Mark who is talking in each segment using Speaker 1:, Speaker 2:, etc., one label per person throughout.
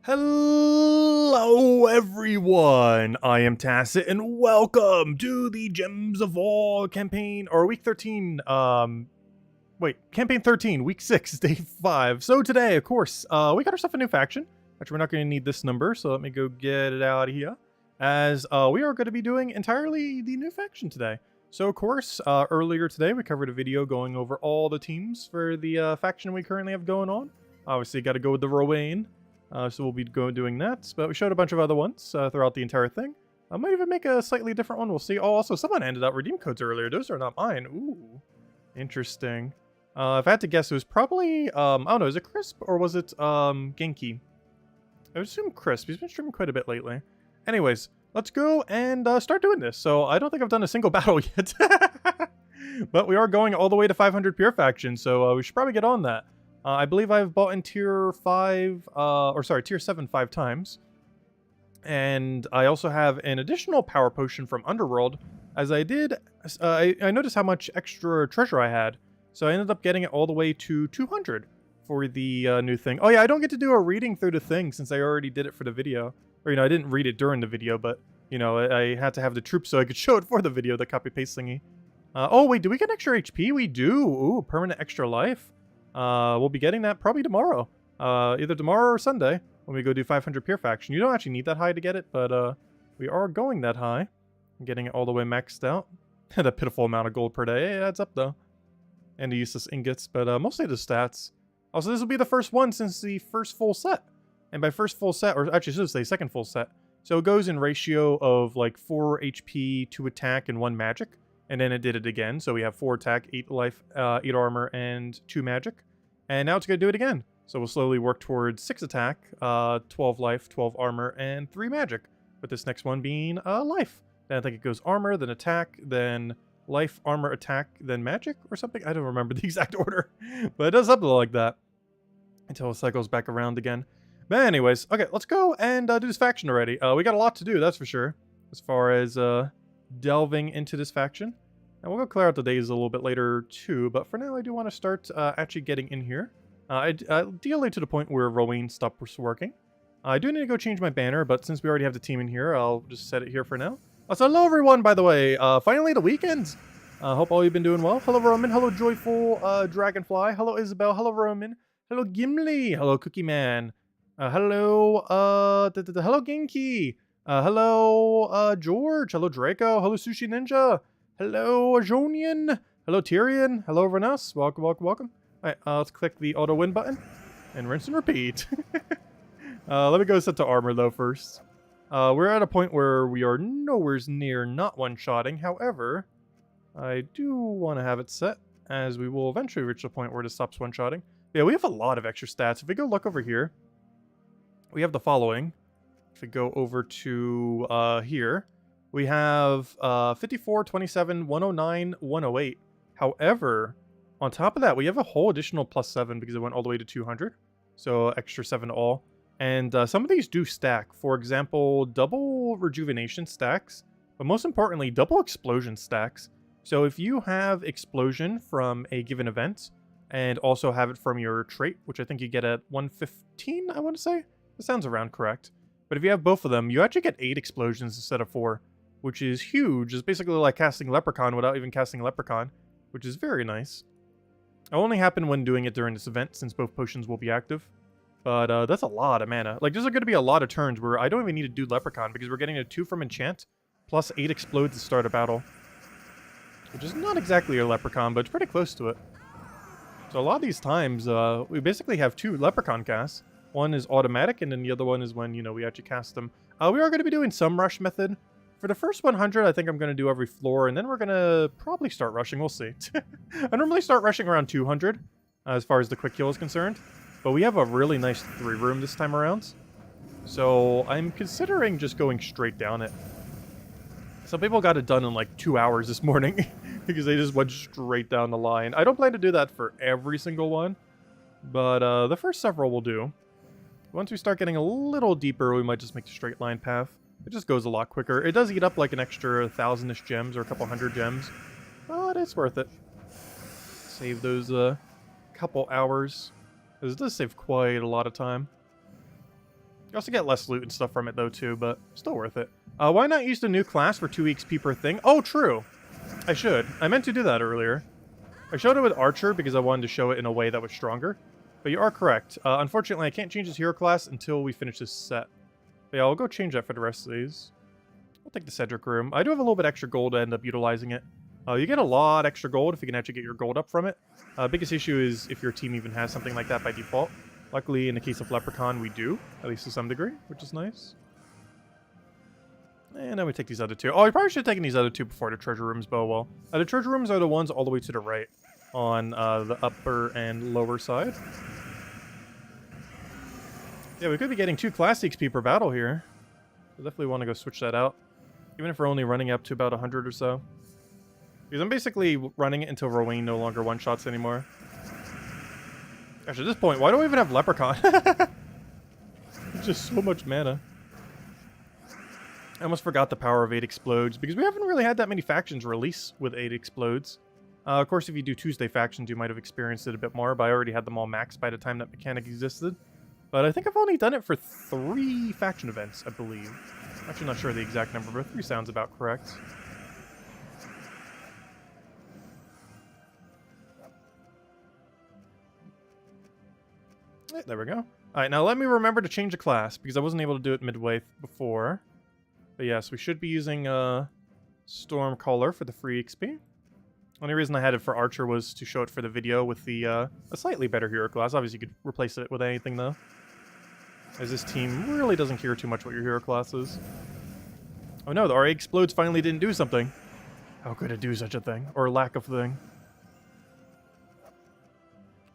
Speaker 1: Hello everyone, I am Tacit and welcome to the Gems of War campaign, or week 13, campaign 13, week 6, day 5. So today, of course, we got ourselves a new faction. Actually, we're not going to need this number, so let me go get it out of here. As we are going to be doing entirely the new faction today. So of course, earlier today we covered a video going over all the teams for the faction we currently have going on. Obviously, got to go with the Rowan. So we'll be doing that, but we showed a bunch of other ones throughout the entire thing. I might even make a slightly different one, we'll see. Oh, also, someone handed out redeem codes earlier. Those are not mine. Ooh, interesting. If I had to guess, it was probably, I don't know, is it Crisp or was it Genki? I would assume Crisp. He's been streaming quite a bit lately. Anyways, let's go and start doing this. So I don't think I've done a single battle yet. But we are going all the way to 500 pure faction, so we should probably get on that. I believe I've bought in tier 7 5 times. And I also have an additional power potion from Underworld. As I did, I noticed how much extra treasure I had. So I ended up getting it all the way to 200 for the new thing. Oh yeah, I don't get to do a reading through the thing since I already did it for the video. Or, I didn't read it during the video, but, I had to have the troops so I could show it for the video, the copy-paste thingy. Oh wait, do we get extra HP? We do! Ooh, permanent extra life. We'll be getting that probably tomorrow. Either tomorrow or Sunday when we go do 500 pure faction. You don't actually need that high to get it, but we are going that high. I'm getting it all the way maxed out. That pitiful amount of gold per day. It adds up though. And the useless ingots, but mostly the stats. Also, this will be the first one since the first full set. And by first full set, or actually I should say second full set. So it goes in ratio of like 4 HP, 2 attack, and 1 magic. And then it did it again, so we have 4 attack, 8 life, 8 armor, and 2 magic. And now it's going to do it again. So we'll slowly work towards 6 attack, 12 life, 12 armor, and 3 magic. With this next one being life. Then I think it goes armor, then attack, then life, armor, attack, then magic, or something. I don't remember the exact order. But it does something like that. Until it cycles back around again. But anyways, okay, let's go and do this faction already. We got a lot to do, that's for sure. As far as delving into this faction. And we'll go clear out the days a little bit later too, but for now I do want to start actually getting in here. Ideally to the point where Rowan stops working. I do need to go change my banner, but since we already have the team in here, I'll just set it here for now. So hello everyone, by the way. Finally the weekends. Hope all you've been doing well. Hello Roman, hello Joyful Dragonfly, hello Isabel, hello Roman, hello Gimli, hello Cookie Man, hello hello Genki, hello George, hello Draco, hello Sushi Ninja. Hello, Ajonian. Hello, Tyrion. Hello, everyone else. Welcome, welcome, welcome. Alright, let's click the auto win button. And rinse and repeat. Let me go set to armor, though, first. We're at a point where we are nowhere near not one-shotting. However, I do want to have it set, as we will eventually reach the point where it stops one-shotting. Yeah, we have a lot of extra stats. If we go look over here, we have the following. If we go over to here, we have 54, 27, 109, 108. However, on top of that, we have a whole additional +7 because it went all the way to 200. So extra 7 all. And some of these do stack. For example, double rejuvenation stacks. But most importantly, double explosion stacks. So if you have explosion from a given event, and also have it from your trait, which I think you get at 115, I want to say? That sounds around correct. But if you have both of them, you actually get 8 explosions instead of 4. Which is huge. It's basically like casting Leprechaun without even casting Leprechaun, which is very nice. It'll only happen when doing it during this event, since both potions will be active. But that's a lot of mana. Like, there's going to be a lot of turns where I don't even need to do Leprechaun, because we're getting a 2 from Enchant, plus 8 explodes to start a battle. Which is not exactly a Leprechaun, but it's pretty close to it. So a lot of these times, we basically have 2 Leprechaun casts. One is automatic, and then the other one is when, we actually cast them. We are going to be doing some rush method. For the first 100, I think I'm going to do every floor, and then we're going to probably start rushing. We'll see. I normally start rushing around 200, as far as the quick kill is concerned. But we have a really nice 3-room this time around. So I'm considering just going straight down it. Some people got it done in like 2 hours this morning, because they just went straight down the line. I don't plan to do that for every single one, but the first several will do. Once we start getting a little deeper, we might just make a straight line path. It just goes a lot quicker. It does eat up like an extra 1,000-ish gems or a couple hundred gems. But it's worth it. Save those couple hours. Because it does save quite a lot of time. You also get less loot and stuff from it though too, but still worth it. Why not use the new class for 2 XP per thing? Oh, true. I should. I meant to do that earlier. I showed it with Archer because I wanted to show it in a way that was stronger. But you are correct. Unfortunately, I can't change his hero class until we finish this set. But yeah, I'll go change that for the rest of these. I'll take the Cedric room. I do have a little bit extra gold to end up utilizing it. You get a lot extra gold if you can actually get your gold up from it. Biggest issue is if your team even has something like that by default. Luckily, in the case of Leprechaun, we do, at least to some degree, which is nice. And then we take these other two. Oh, I probably should have taken these other two before the treasure rooms, but well. The treasure rooms are the ones all the way to the right on the upper and lower side. Yeah, we could be getting 2 class XP per battle here. I definitely want to go switch that out. Even if we're only running up to about 100 or so. Because I'm basically running it until Rowan no longer one-shots anymore. Actually, at this point, why do I even have Leprechaun? It's just so much mana. I almost forgot the power of 8 explodes, because we haven't really had that many factions release with 8 explodes. Of course, if you do Tuesday factions, you might have experienced it a bit more, but I already had them all maxed by the time that mechanic existed. But I think I've only done it for 3 faction events, I believe. I'm actually not sure the exact number, but 3 sounds about correct. There we go. Alright, now let me remember to change the class, because I wasn't able to do it midway before. But yes, we should be using Stormcaller for the free XP. Only reason I had it for Archer was to show it for the video with the a slightly better hero class. Obviously, you could replace it with anything, though. As this team really doesn't care too much what your hero class is. Oh no, the RA Explodes finally didn't do something. How could it do such a thing? Or lack of thing?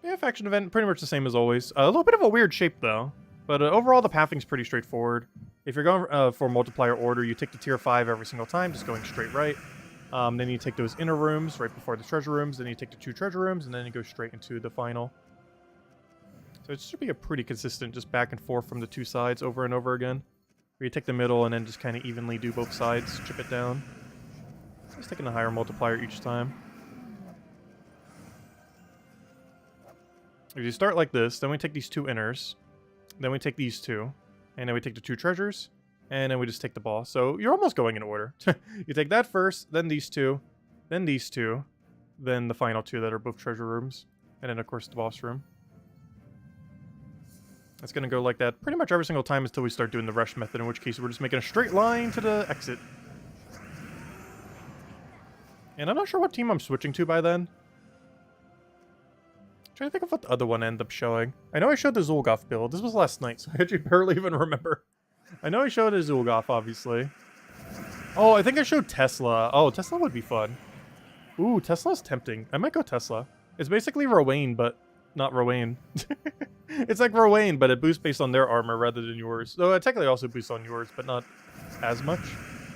Speaker 1: Yeah, faction event, pretty much the same as always. A little bit of a weird shape, though. But overall, the pathing's pretty straightforward. If you're going for multiplier order, you take the tier 5 every single time, just going straight right. Then you take those inner rooms right before the treasure rooms. Then you take the 2 treasure rooms, and then you go straight into the final. So it should be a pretty consistent, just back and forth from the 2 sides over and over again. Where you take the middle and then just kind of evenly do both sides, chip it down. Just taking a higher multiplier each time. If you start like this, then we take these 2 inners. Then we take these 2. And then we take the 2 treasures. And then we just take the ball. So you're almost going in order. You take that first, then these 2, then these 2, then the final 2 that are both treasure rooms. And then, of course, the boss room. It's going to go like that pretty much every single time until we start doing the rush method, in which case we're just making a straight line to the exit. And I'm not sure what team I'm switching to by then. I'm trying to think of what the other one ended up showing. I know I showed the Zul'Goth build. This was last night, so I actually barely even remember. I know I showed a Zul'Goth, obviously. Oh, I think I showed Tesla. Oh, Tesla would be fun. Ooh, Tesla's tempting. I might go Tesla. It's basically Rowan, but not Rowan. It's like Rowan, but it boosts based on their armor rather than yours. Though it technically also boosts on yours, but not as much.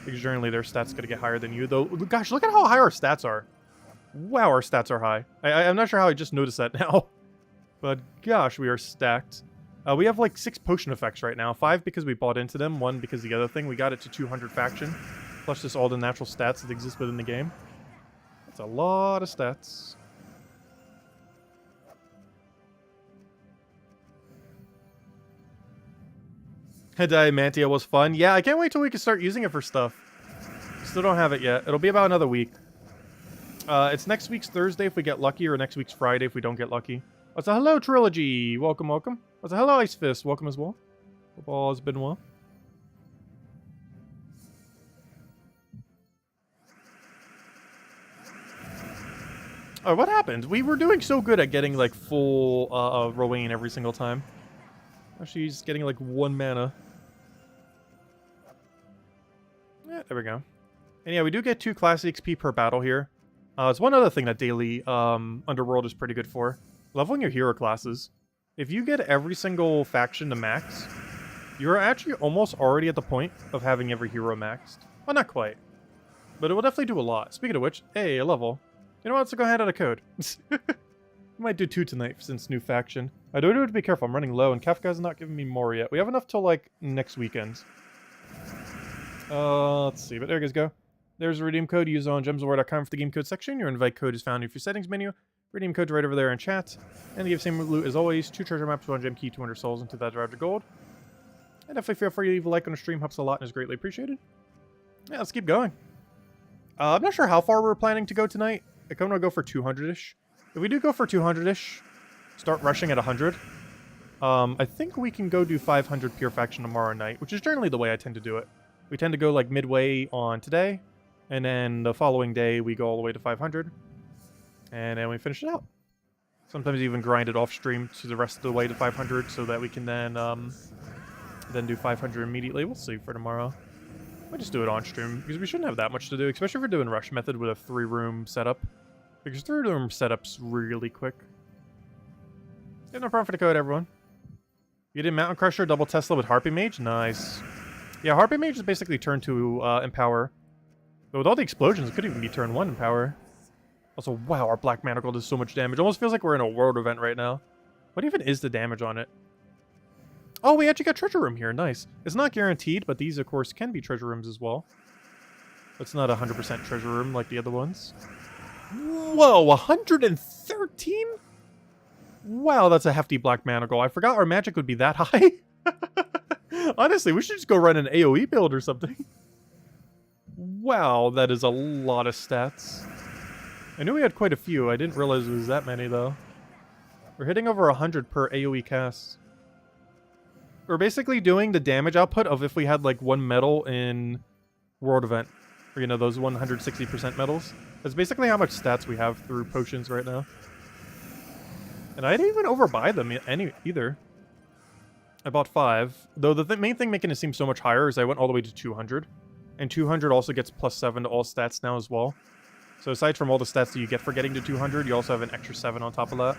Speaker 1: Because generally their stats gonna get higher than you. Though, gosh, look at how high our stats are. Wow, our stats are high. I'm not sure how I just noticed that now. But gosh, we are stacked. We have like 6 potion effects right now. 5 because we bought into them. 1 because the other thing. We got it to 200 faction. Plus just all the natural stats that exist within the game. That's a lot of stats. Diamantia was fun. Yeah, I can't wait till we can start using it for stuff. Still don't have it yet. It'll be about another week. It's next week's Thursday if we get lucky, or next week's Friday if we don't get lucky. What's a hello, Trilogy? Welcome, welcome. What's a hello, Ice Fist? Welcome as well. Hope all has been well. Oh, what happened? We were doing so good at getting, like, full Rowan every single time. Oh, she's getting, like, 1 mana. Yeah, there we go. And yeah, we do get 2 class XP per battle here. It's one other thing that daily Underworld is pretty good for. Leveling your hero classes. If you get every single faction to max, you're actually almost already at the point of having every hero maxed. Well, not quite. But it will definitely do a lot. Speaking of which, hey, a level. You know what? Let's go ahead and add a code. Might do 2 tonight since new faction. I do have to be careful. I'm running low, and Kafka's not giving me more yet. We have enough till, like, next weekend. Let's see. But there you guys go. There's a redeem code. Use it on gemsofwar.com for the game code section. Your invite code is found in your settings menu. Redeem code's right over there in chat. And you have same loot as always. 2 treasure maps, 1 gem key, 200 souls, and 2,000 drive to gold. And definitely feel free to leave a like on the stream. Helps a lot and is greatly appreciated. Yeah, let's keep going. I'm not sure how far we're planning to go tonight. I kind of want to go for 200-ish. If we do go for 200-ish, start rushing at 100. I think we can go do 500 Pure Faction tomorrow night, which is generally the way I tend to do it. We tend to go like midway on today, and then the following day we go all the way to 500, and then we finish it out. Sometimes even grind it off stream to the rest of the way to 500 so that we can then do 500 immediately. We'll see for tomorrow. We'll just do it on stream because we shouldn't have that much to do, especially if we're doing rush method with a 3-room setup. Because 3-room setup's really quick. Yeah, no problem for the code, everyone. You did Mountain Crusher, double Tesla with Harpy Mage? Nice. Yeah, Harpy Mage is basically turn 2 Empower. But with all the explosions, it could even be turn 1 Empower. Also, wow, our Black Manacle does so much damage. Almost feels like we're in a world event right now. What even is the damage on it? Oh, we actually got Treasure Room here. Nice. It's not guaranteed, but these, of course, can be Treasure Rooms as well. It's not 100% Treasure Room like the other ones. Whoa, 113? Wow, that's a hefty Black Manacle. I forgot our magic would be that high. Honestly, we should just go run an AoE build or something. Wow, that is a lot of stats. I knew we had quite a few. I didn't realize it was that many, though. We're hitting over 100 per AoE cast. We're basically doing the damage output of if we had, like, 1 medal in World Event. Or, you know, those 160% medals. That's basically how much stats we have through potions right now. And I didn't even overbuy them either. I bought 5. Though the main thing making it seem so much higher is I went all the way to 200. And 200 also gets +7 to all stats now as well. So aside from all the stats that you get for getting to 200, you also have an extra 7 on top of that.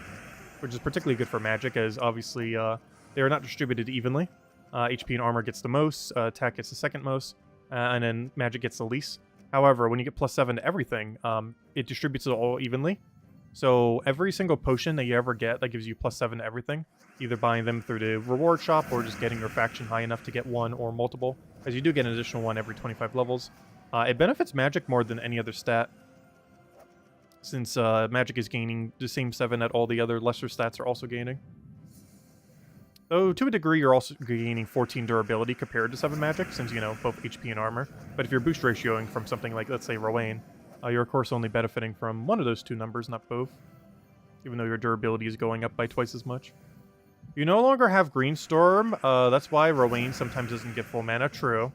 Speaker 1: Which is particularly good for magic, as obviously they are not distributed evenly. HP and armor gets the most, attack gets the second most, and then magic gets the least. However, when you get +7 to everything, it distributes it all evenly. So every single potion that you ever get that gives you +7 to everything, either buying them through the reward shop or just getting your faction high enough to get one or multiple, as you do get an additional one every 25 levels, it benefits magic more than any other stat, since magic is gaining the same 7 that all the other lesser stats are also gaining. Though, to a degree, you're also gaining 14 durability compared to 7 magic, since, you know, both HP and armor. But if you're boost ratioing from something like, let's say, Rowan, you're, of course, only benefiting from one of those 2 numbers, not both. Even though your durability is going up by twice as much. You no longer have Green Storm. That's why Rowan sometimes doesn't get full mana. True.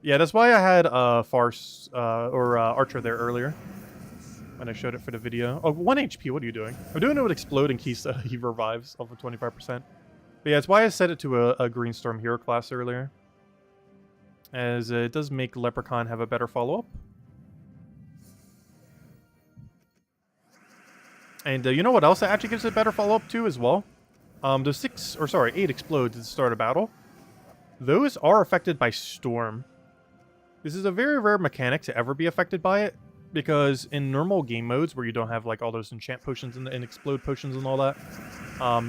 Speaker 1: Yeah, that's why I had Farce or Archer there earlier. When I showed it for the video. Oh, 1 HP, what are you doing? I'm doing it with Explode in case he revives off of 25%. But yeah, that's why I set it to a Green Storm hero class earlier. As it does make Leprechaun have a better follow-up. And you know what else that actually gives it better follow-up to as well? The 8 explodes at the start of battle. Those are affected by Storm. This is a very rare mechanic to ever be affected by it. Because in normal game modes where you don't have like all those enchant potions and explode potions and all that,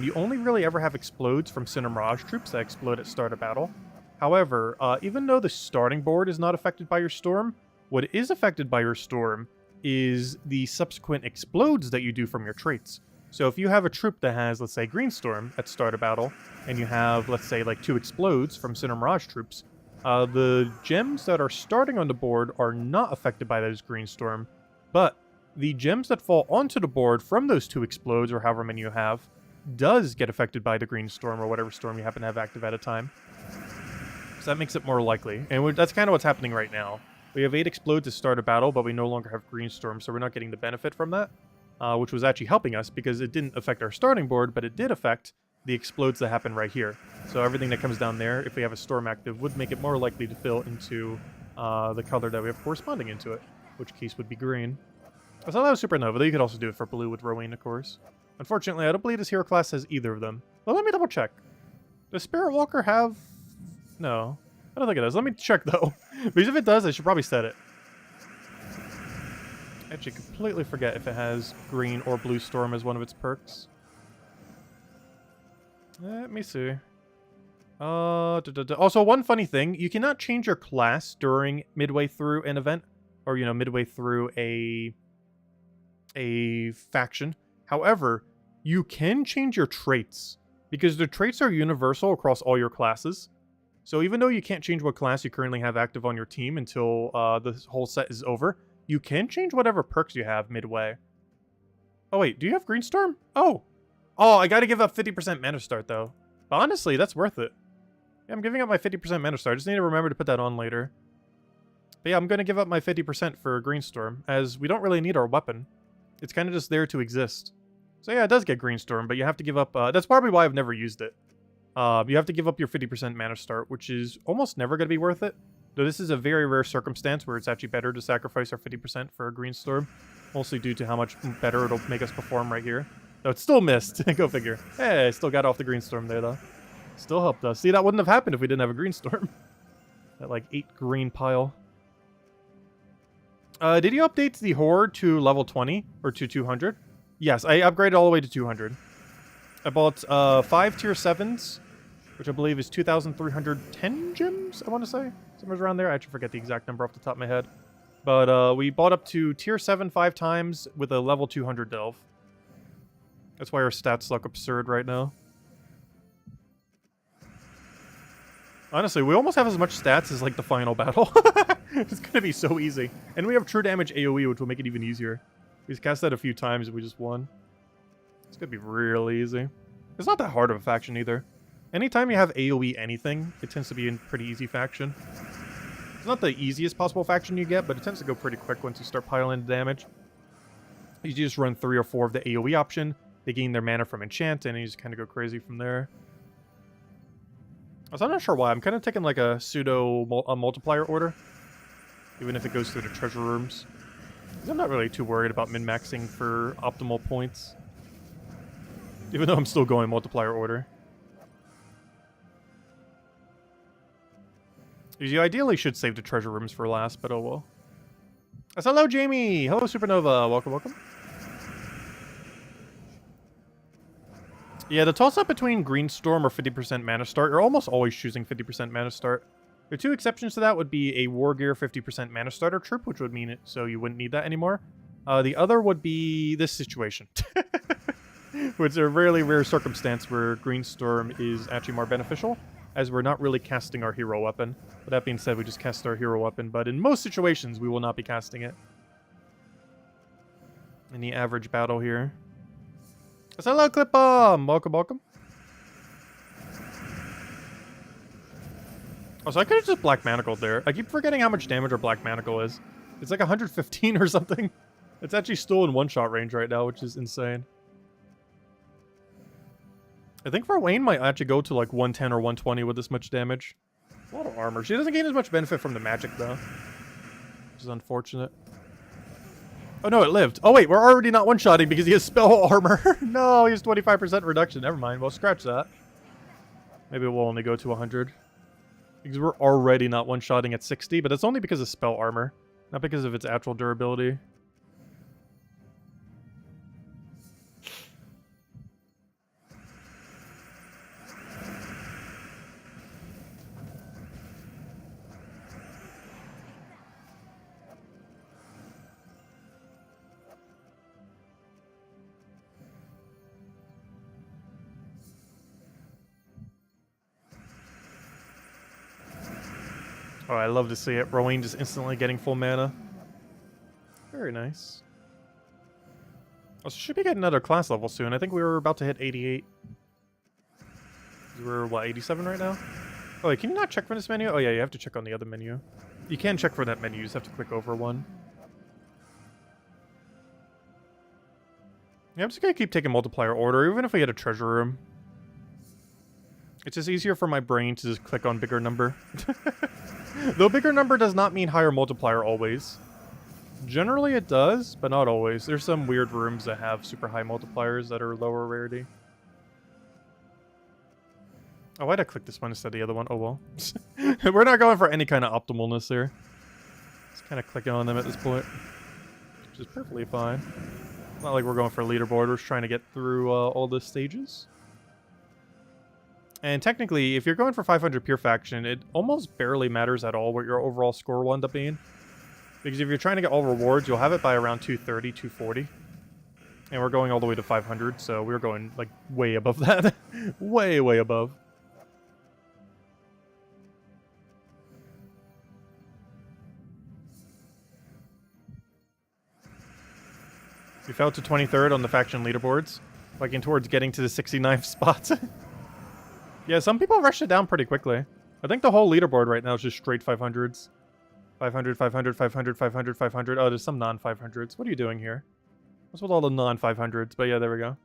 Speaker 1: you only really ever have explodes from Cinder Mirage troops that explode at start of battle. However, even though the starting board is not affected by your storm, what is affected by your storm is the subsequent explodes that you do from your traits. So if you have a troop that has, let's say, Green Storm at start of battle, and you have, let's say, like 2 explodes from Cinder Mirage troops, the gems that are starting on the board are not affected by those Green Storm, but the gems that fall onto the board from those 2 explodes, or however many you have, does get affected by the Green Storm, or whatever storm you happen to have active at a time. So that makes it more likely, and that's kind of what's happening right now. We have 8 explodes to start a battle, but we no longer have Green Storm, so we're not getting the benefit from that, which was actually helping us, because it didn't affect our starting board, but it did affect the explodes that happen right here. So everything that comes down there, if we have a storm active, would make it more likely to fill into the color that we have corresponding into it, which case would be green. I thought that was Supernova, though you could also do it for blue with Rowan, of course. Unfortunately, I don't believe this hero class has either of them. Well, let me double check. Does Spirit Walker have... No. I don't think it does. Let me check, though. Because if it does, I should probably set it. I actually completely forget if it has green or blue storm as one of its perks. Let me see. Also, one funny thing, you cannot change your class during midway through an event, or, you know, midway through a faction. However, you can change your traits, because the traits are universal across all your classes. So even though you can't change what class you currently have active on your team until the whole set is over, you can change whatever perks you have midway. Oh wait, do you have Greenstorm? Oh, I gotta give up 50% mana start though. But honestly, that's worth it. Yeah, I'm giving up my 50% mana start. I just need to remember to put that on later. But yeah, I'm gonna give up my 50% for Greenstorm, as we don't really need our weapon. It's kind of just there to exist. So yeah, it does get Greenstorm, but you have to give up... that's probably why I've never used it. You have to give up your 50% mana start, which is almost never gonna be worth it. Though this is a very rare circumstance where it's actually better to sacrifice our 50% for a Greenstorm. Mostly due to how much better it'll make us perform right here. Though it still missed. Go figure. Hey, I still got off the Greenstorm there, though. Still helped us. See, that wouldn't have happened if we didn't have a Greenstorm. That, like, 8 green pile. Did you update the Horde to level 20? Or to 200? Yes, I upgraded all the way to 200. I bought 5 tier 7s, which I believe is 2,310 gems, I want to say. Somewhere around there. I actually forget the exact number off the top of my head. But we bought up to tier 7 5 times with a level 200 delve. That's why our stats look absurd right now. Honestly, we almost have as much stats as like the final battle. It's gonna be so easy. And we have true damage AoE, which will make it even easier. We just cast that a few times and we just won. It's gonna be real easy. It's not that hard of a faction either. Anytime you have AoE anything, it tends to be a pretty easy faction. It's not the easiest possible faction you get, but it tends to go pretty quick once you start piling damage. You just run 3 or 4 of the AoE option. They gain their mana from enchant, and you just kind of go crazy from there. I'm not sure why. I'm kind of taking like a pseudo multiplier order, even if it goes through the treasure rooms. I'm not really too worried about min-maxing for optimal points, even though I'm still going multiplier order. You ideally should save the treasure rooms for last, but oh well. Hello, Jamie! Hello, Supernova! Welcome, welcome. Yeah, the toss-up between Greenstorm or 50% mana start, you're almost always choosing 50% mana start. The 2 exceptions to that would be a War Gear 50% mana starter troop, which would mean it so you wouldn't need that anymore. The other would be this situation. Which is a really rare circumstance where Greenstorm is actually more beneficial, as we're not really casting our hero weapon. But that being said, we just cast our hero weapon, but in most situations, we will not be casting it. In the average battle here. Hello, Clip Bomb! Welcome, welcome. Oh, so I could have just Black Manacled there. I keep forgetting how much damage our Black Manacle is. It's like 115 or something. It's actually still in one-shot range right now, which is insane. I think Wayne might actually go to like 110 or 120 with this much damage. A lot of armor. She doesn't gain as much benefit from the magic, though. Which is unfortunate. Oh no, it lived. Oh wait, we're already not one-shotting because he has spell armor. No, he has 25% reduction. Never mind. Well, scratch that. Maybe we'll only go to 100. Because we're already not one-shotting at 60, but it's only because of spell armor. Not because of its actual durability. Oh, I love to see it. Rowan just instantly getting full mana. Very nice. Oh, so should be getting another class level soon. I think we were about to hit 88. We're, what, 87 right now? Oh, wait, can you not check for this menu? Oh, yeah, you have to check on the other menu. You can check for that menu. You just have to click over one. Yeah, I'm just going to keep taking multiplier order, even if we hit a treasure room. It's just easier for my brain to just click on bigger number. Though bigger number does not mean higher multiplier always. Generally it does, but not always. There's some weird rooms that have super high multipliers that are lower rarity. Oh, why'd I click this one instead of the other one? Oh well. We're not going for any kind of optimalness here. Just kind of clicking on them at this point. Which is perfectly fine. Not like we're going for a leaderboard. We're just trying to get through all the stages. And technically, if you're going for 500 pure faction, it almost barely matters at all what your overall score will end up being. Because if you're trying to get all rewards, you'll have it by around 230, 240. And we're going all the way to 500, so we're going, like, way above that. Way, way above. We fell to 23rd on the faction leaderboards, working towards getting to the 69th spot. Yeah, some people rushed it down pretty quickly. I think the whole leaderboard right now is just straight 500s. 500, 500, 500, 500, 500. Oh, there's some non-500s. What are you doing here? What's with all the non-500s? But yeah, there we go.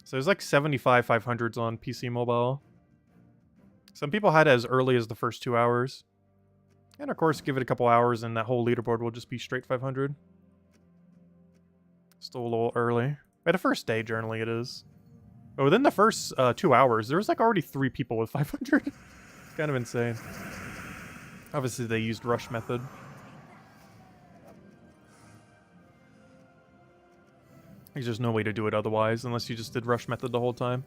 Speaker 1: So there's like 75 500s on PC Mobile. Some people had it as early as the first 2 hours. And of course, give it a couple hours and that whole leaderboard will just be straight 500. Still a little early. By the first day, generally it is. But within the first 2 hours, there was like already 3 people with 500. It's kind of insane. Obviously, they used rush method. There's just no way to do it otherwise, unless you just did rush method the whole time.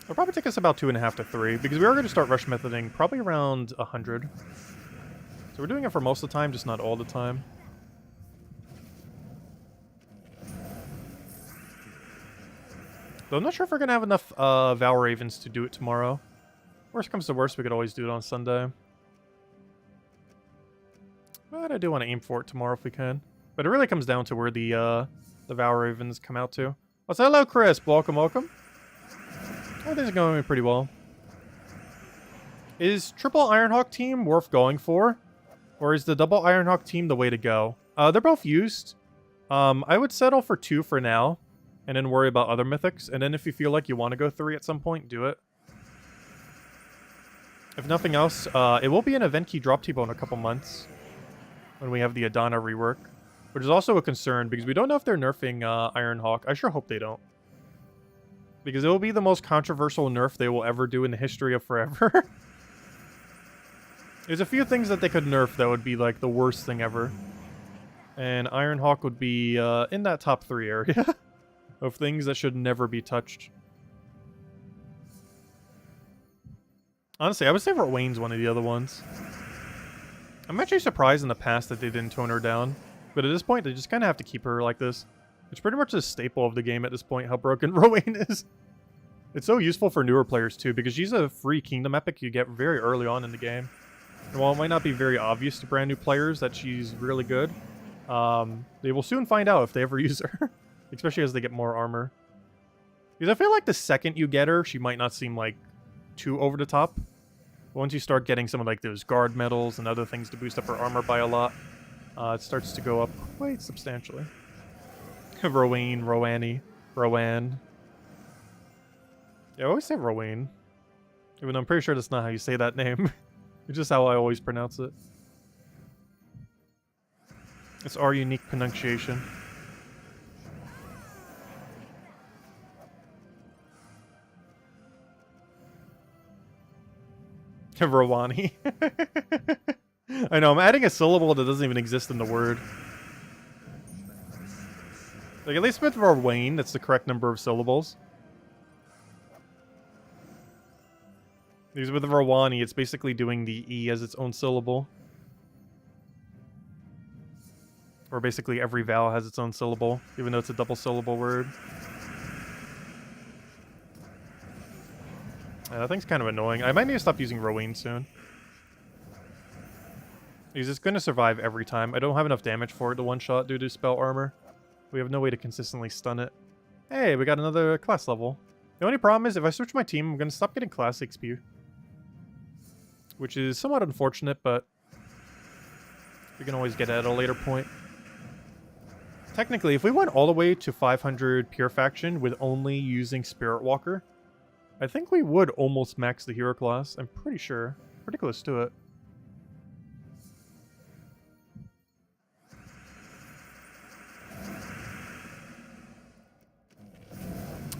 Speaker 1: It'll probably take us about 2.5 to 3, because we are going to start rush methoding probably around 100. So we're doing it for most of the time, just not all the time. Though I'm not sure if we're going to have enough Val Ravens to do it tomorrow. Worst comes to worst, we could always do it on Sunday. But I do want to aim for it tomorrow if we can. But it really comes down to where the Val Ravens come out to. Oh, so hello, Chris. Welcome, welcome. Oh, things are going pretty well. Is triple Ironhawk team worth going for? Or is the double Ironhawk team the way to go? They're both used. I would settle for 2 for now. And then worry about other mythics. And then if you feel like you want to go 3 at some point, do it. If nothing else, it will be an event key drop T-Bow in a couple months. When we have the Adana rework. Which is also a concern, because we don't know if they're nerfing Ironhawk. I sure hope they don't. Because it will be the most controversial nerf they will ever do in the history of forever. There's a few things that they could nerf that would be like the worst thing ever. And Ironhawk would be in that top 3 area. Of things that should never be touched. Honestly, I would say Rowan's one of the other ones. I'm actually surprised in the past that they didn't tone her down. But at this point, they just kind of have to keep her like this. It's pretty much a staple of the game at this point, how broken Rowan is. It's so useful for newer players too, because she's a free kingdom epic you get very early on in the game. And while it might not be very obvious to brand new players that she's really good, they will soon find out if they ever use her. Especially as they get more armor. Because I feel like the second you get her, she might not seem like too over the top. But once you start getting some of like those guard medals and other things to boost up her armor by a lot, it starts to go up quite substantially. Rowan. Yeah, I always say Rowan. Even though I'm pretty sure that's not how you say that name. It's just how I always pronounce it. It's our unique pronunciation. Rawani. I know, I'm adding a syllable that doesn't even exist in the word. Like, at least with Rowan, that's the correct number of syllables. Because with Rawani, it's basically doing the E as its own syllable. Or basically every vowel has its own syllable, even though it's a double syllable word. That thing's kind of annoying. I might need to stop using Rowan soon. Because it's going to survive every time. I don't have enough damage for it to one-shot due to spell armor. We have no way to consistently stun it. Hey, we got another class level. The only problem is if I switch my team, I'm going to stop getting class XP. Which is somewhat unfortunate, but we can always get it at a later point. Technically, if we went all the way to 500 Pure Faction with only using Spirit Walker, I think we would almost max the hero class. I'm pretty sure. Pretty close to it.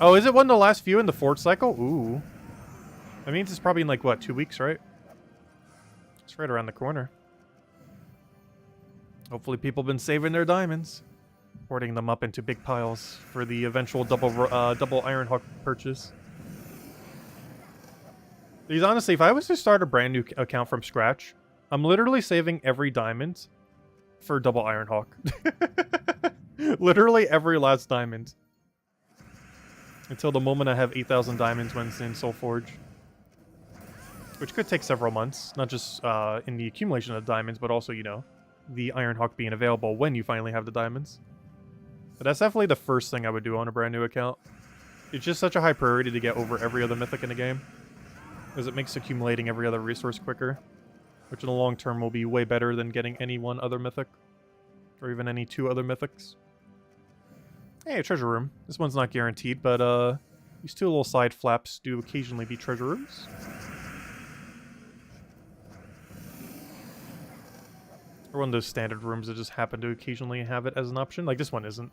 Speaker 1: Oh, is it one of the last few in the Fort cycle? Ooh. That means it's probably in like, what, 2 weeks, right? It's right around the corner. Hopefully people have been saving their diamonds. Hoarding them up into big piles for the eventual double Ironhawk purchase. Because honestly, if I was to start a brand new account from scratch, I'm literally saving every diamond for double Ironhawk. Literally every last diamond. Until the moment I have 8,000 diamonds when it's in Soulforge. Which could take several months. Not just in the accumulation of diamonds, but also, you know, the Iron Hawk being available when you finally have the diamonds. But that's definitely the first thing I would do on a brand new account. It's just such a high priority to get over every other mythic in the game, because it makes accumulating every other resource quicker, which in the long term will be way better than getting any one other mythic, or even any 2 other mythics. Hey, a treasure room. This one's not guaranteed, but these 2 little side flaps do occasionally be treasure rooms. Or one of those standard rooms that just happen to occasionally have it as an option. Like, this one isn't.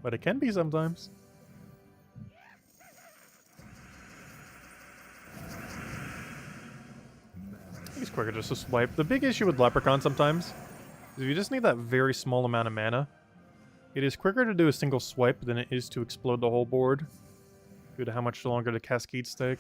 Speaker 1: But it can be sometimes. It's quicker just to swipe. The big issue with Leprechaun sometimes is if you just need that very small amount of mana, it is quicker to do a single swipe than it is to explode the whole board, due to how much longer the cascades take.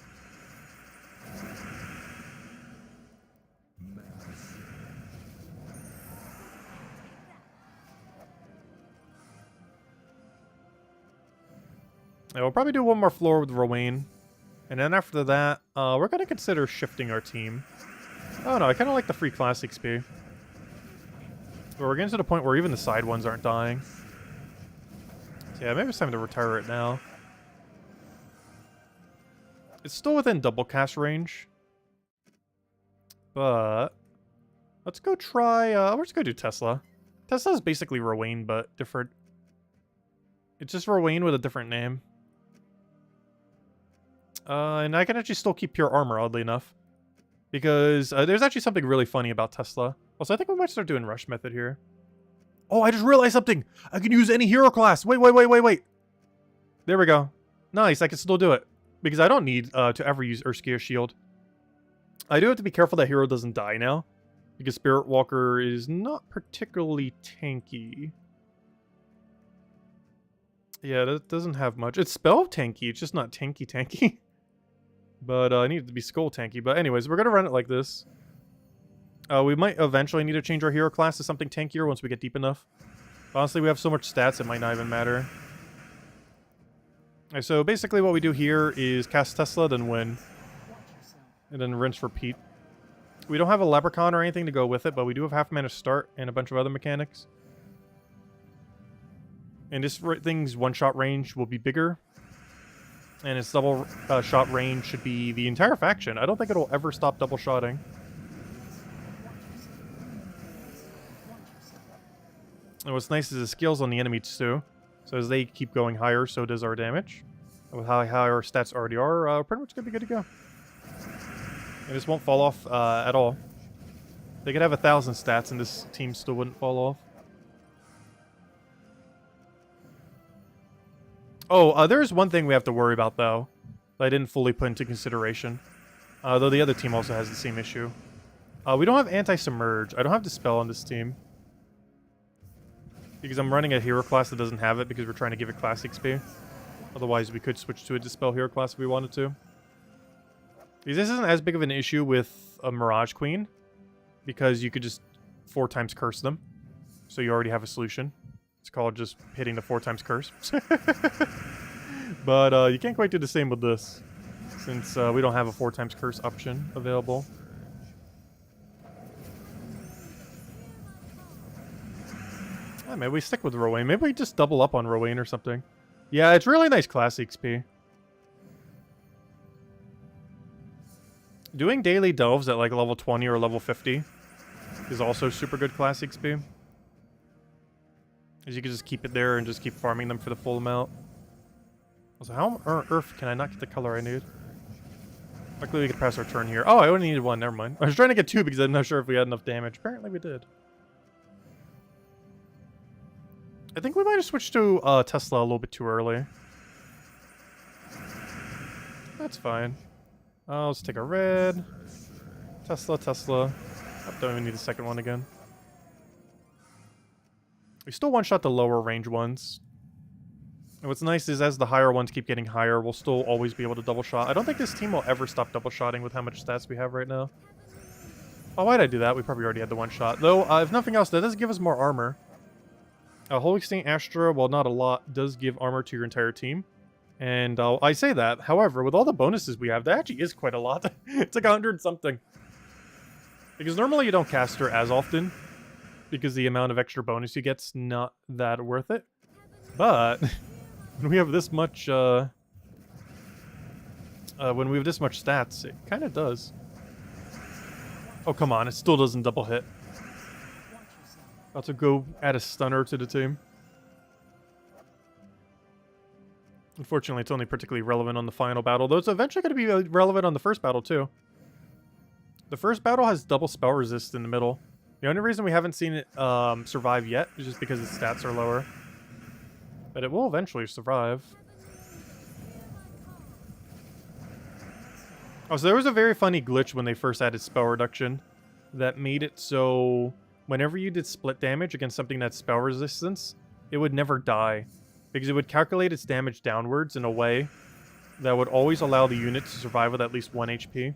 Speaker 1: Yeah, we'll probably do one more floor with Rowan, and then after that, we're going to consider shifting our team. Oh no, I kind of like the free class XP. But we're getting to the point where even the side ones aren't dying. So yeah, maybe it's time to retire it now. It's still within double cast range. But let's go try, let's go do Tesla. Tesla's basically Rowan, but different. It's just Rowan with a different name. And I can actually still keep pure armor, oddly enough. Because there's actually something really funny about Tesla. Also, I think we might start doing Rush Method here. Oh, I just realized something! I can use any hero class! Wait! There we go. Nice, I can still do it. Because I don't need to ever use Urskia's Shield. I do have to be careful that hero doesn't die now. Because Spirit Walker is not particularly tanky. Yeah, that doesn't have much. It's spell tanky, it's just not tanky. But I need it to be skull tanky. But anyways, we're going to run it like this. We might eventually need to change our hero class to something tankier once we get deep enough. Honestly, we have so much stats it might not even matter. Okay, so basically what we do here is cast Tesla, then win. And then rinse repeat. We don't have a Leprechaun or anything to go with it, but we do have half mana start and a bunch of other mechanics. And this thing's one-shot range will be bigger. And its double shot range should be the entire faction. I don't think it'll ever stop double shotting. And what's nice is the skills on the enemies too. So as they keep going higher, so does our damage. And with how high our stats already are, pretty much gonna be good to go. And this won't fall off at all. They could have 1,000 stats and this team still wouldn't fall off. Oh, there's one thing we have to worry about, though, that I didn't fully put into consideration. Though the other team also has the same issue. We don't have Anti-Submerge. I don't have Dispel on this team. Because I'm running a hero class that doesn't have it because we're trying to give it class XP. Otherwise, we could switch to a Dispel hero class if we wanted to. Because this isn't as big of an issue with a Mirage Queen. Because you could just 4 times curse them. So you already have a solution. It's called just hitting the 4 times curse. But you can't quite do the same with this, since we don't have a 4 times curse option available. Maybe we stick with Rowan. Maybe we just double up on Rowan or something. Yeah, it's really nice class XP. Doing daily delves at like level 20 or level 50 is also super good class XP. As you can just keep it there and just keep farming them for the full amount. Also, how on earth can I not get the color I need? Luckily we could pass our turn here. Oh, I only needed 1, never mind. I was trying to get 2 because I'm not sure if we had enough damage. Apparently we did. I think we might have switched to Tesla a little bit too early. That's fine. Let's take a red. Tesla. Oh, don't even need the second one again. We still one-shot the lower range ones. And what's nice is as the higher ones keep getting higher, we'll still always be able to double shot. I don't think this team will ever stop double shotting with how much stats we have right now. Oh, why'd I do that? We probably already had the one shot. Though, if nothing else, that does give us more armor. Holy Extinct Astra, while not a lot, does give armor to your entire team. And I say that, however, with all the bonuses we have, that actually is quite a lot. It's like 100 something. Because normally you don't cast her as often. because the amount of extra bonus you get's not that worth it. But when we have this much, when we have this much stats, it kind of does. Oh, come on, it still doesn't double hit. About to go add a stunner to the team. Unfortunately, it's only particularly relevant on the final battle, though it's eventually going to be relevant on the first battle, too. The first battle has double spell resist in the middle. The only reason we haven't seen it survive yet is just because its stats are lower. But it will eventually survive. Oh, so there was a very funny glitch when they first added spell reduction that made it so whenever you did split damage against something that's spell resistance, it would never die. Because it would calculate its damage downwards in a way that would always allow the unit to survive with at least 1 HP.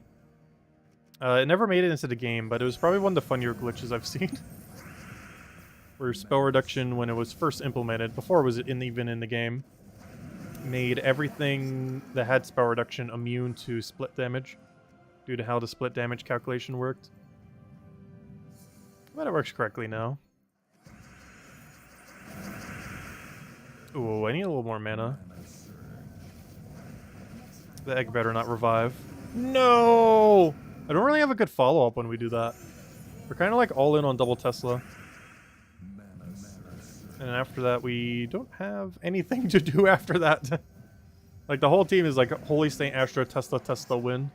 Speaker 1: It never made it into the game, but it was probably one of the funnier glitches I've seen. Where spell reduction, when it was first implemented, before it was even in the game, made everything that had spell reduction immune to split damage due to how the split damage calculation worked. But it works correctly now. Ooh, I need a little more mana. The egg better not revive. No! I don't really have a good follow-up when we do that. We're kind of like all in on double Tesla. And after that, we don't have anything to do after that. Like, the whole team is like, Holy Saint Astra, Tesla, Tesla, win.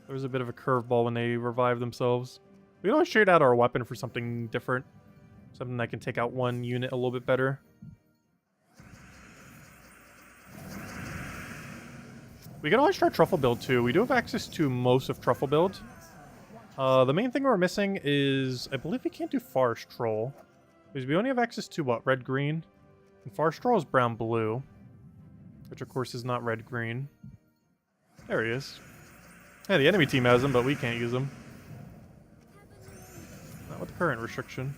Speaker 1: There was a bit of a curveball when they revived themselves. We can always trade out our weapon for something different. Something that can take out one unit a little bit better. We can always try Truffle Build too. We do have access to most of Truffle Build. The main thing we're missing is, I believe we can't do Forest Troll. Because we only have access to, what, red-green? And Forest Troll is brown-blue. Which, of course, is not red-green. There he is. Yeah, the enemy team has him, but we can't use him. Not with the current restriction.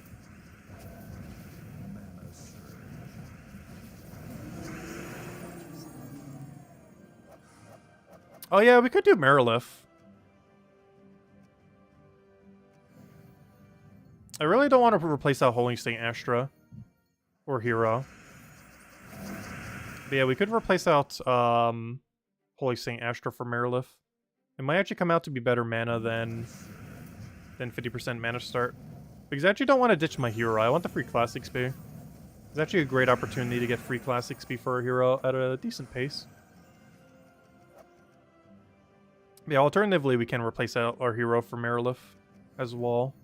Speaker 1: Oh yeah, we could do Marilith. I really don't want to replace out Holy Saint Astra. Or Hero. But yeah, we could replace out Holy Saint Astra for Marilith. It might actually come out to be better mana than 50% mana start. Because I actually don't want to ditch my hero. I want the free classic XP. It's actually a great opportunity to get free classic XP for a hero at a decent pace. Yeah, alternatively, we can replace out our hero for Marilith as well.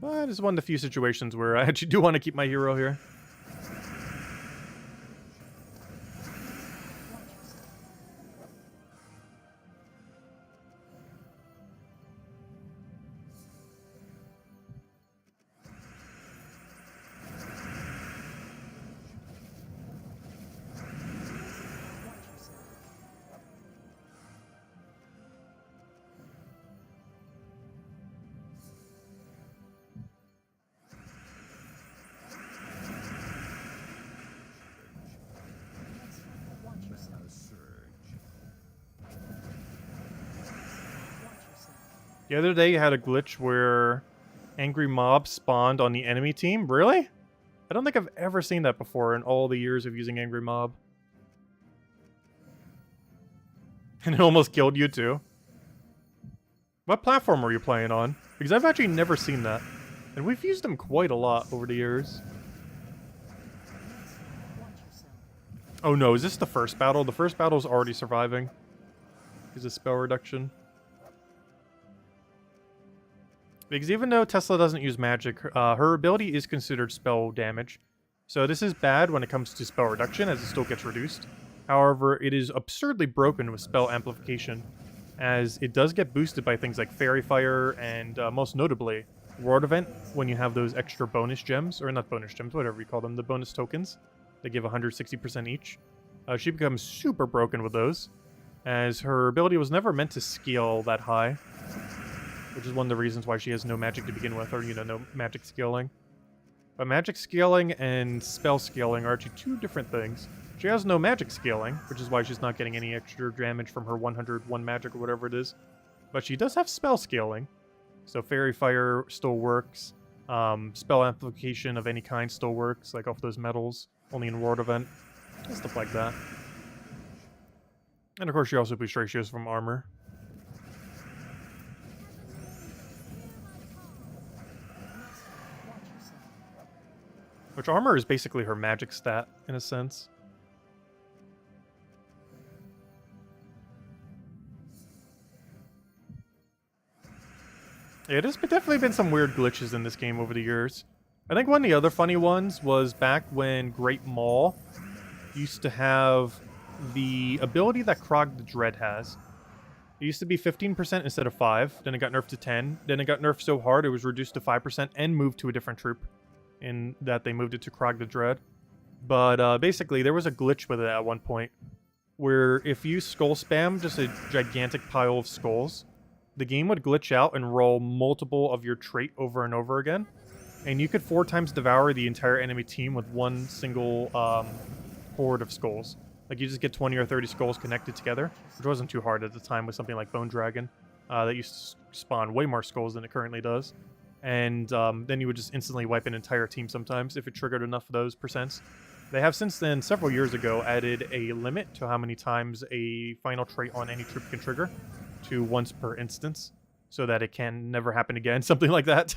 Speaker 1: But it's one of the few situations where I actually do want to keep my hero here. The other day you had a glitch where angry mobs spawned on the enemy team. Really? I don't think I've ever seen that before in all the years of using angry mob. And it almost killed you too. What platform were you playing on? Because I've actually never seen that. And we've used them quite a lot over the years. Oh no, is this the first battle? The first battle's already surviving. Is a spell reduction. Because even though Tesla doesn't use magic, her ability is considered spell damage. So this is bad when it comes to spell reduction, as it still gets reduced. However, it is absurdly broken with spell amplification, as it does get boosted by things like Fairy Fire and, most notably, World Event, when you have those extra bonus gems, or not bonus gems, whatever you call them, the bonus tokens. They give 160% each. She becomes super broken with those, as her ability was never meant to scale that high. Which is one of the reasons why she has no magic to begin with, or, you know, no magic scaling. But magic scaling and spell scaling are actually two different things. She has no magic scaling, which is why she's not getting any extra damage from her 101 magic or whatever it is. But she does have spell scaling, So Fairy Fire still works. Spell amplification of any kind still works, like off those medals, only in World Event, and stuff like that. And of course, you also boost ratios from armor. Which armor is basically her magic stat, in a sense. Yeah, there's definitely been some weird glitches in this game over the years. I think one of the other funny ones was back when Great Maul used to have the ability that Krog the Dread has. It used to be 15% instead of 5, then it got nerfed to 10, then it got nerfed so hard it was reduced to 5% and moved to a different troop, in that they moved it to Krog the Dread. But basically, there was a glitch with it at one point, where if you skull spam just a gigantic pile of skulls, the game would glitch out and roll multiple of your trait over and over again, and you could 4 times devour the entire enemy team with one single horde of skulls. Like, you just get 20 or 30 skulls connected together, which wasn't too hard at the time with something like Bone Dragon, that used to spawn way more skulls than it currently does. And then you would just instantly wipe an entire team sometimes if it triggered enough of those percents. They have since then, several years ago, added a limit to how many times a final trait on any troop can trigger to once per instance, so that it can never happen again, something like that.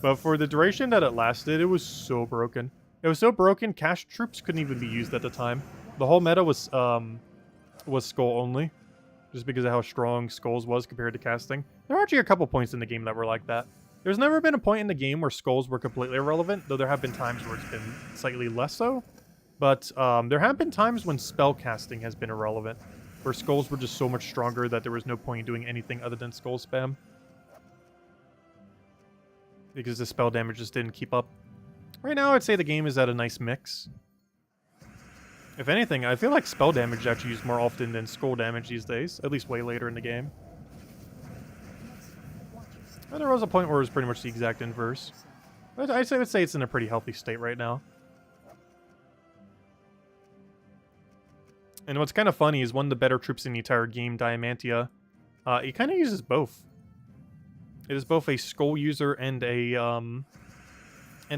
Speaker 1: But for the duration that it lasted, it was so broken. It was so broken, cash troops couldn't even be used at the time. The whole meta was skull only, just because of how strong skulls was compared to casting. There are actually a couple points in the game that were like that. There's never been a point in the game where skulls were completely irrelevant, though there have been times where it's been slightly less so. But there have been times when spell casting has been irrelevant, where skulls were just so much stronger that there was no point in doing anything other than skull spam, because the spell damage just didn't keep up. Right now, I'd say the game is at a nice mix. If anything, I feel like spell damage is actually used more often than skull damage these days, at least way later in the game. And there was a point where it was pretty much the exact inverse. But I'd say it's in a pretty healthy state right now. And what's kind of funny is one of the better troops in the entire game, Diamantia, it kind of uses both. It is both a skull user and a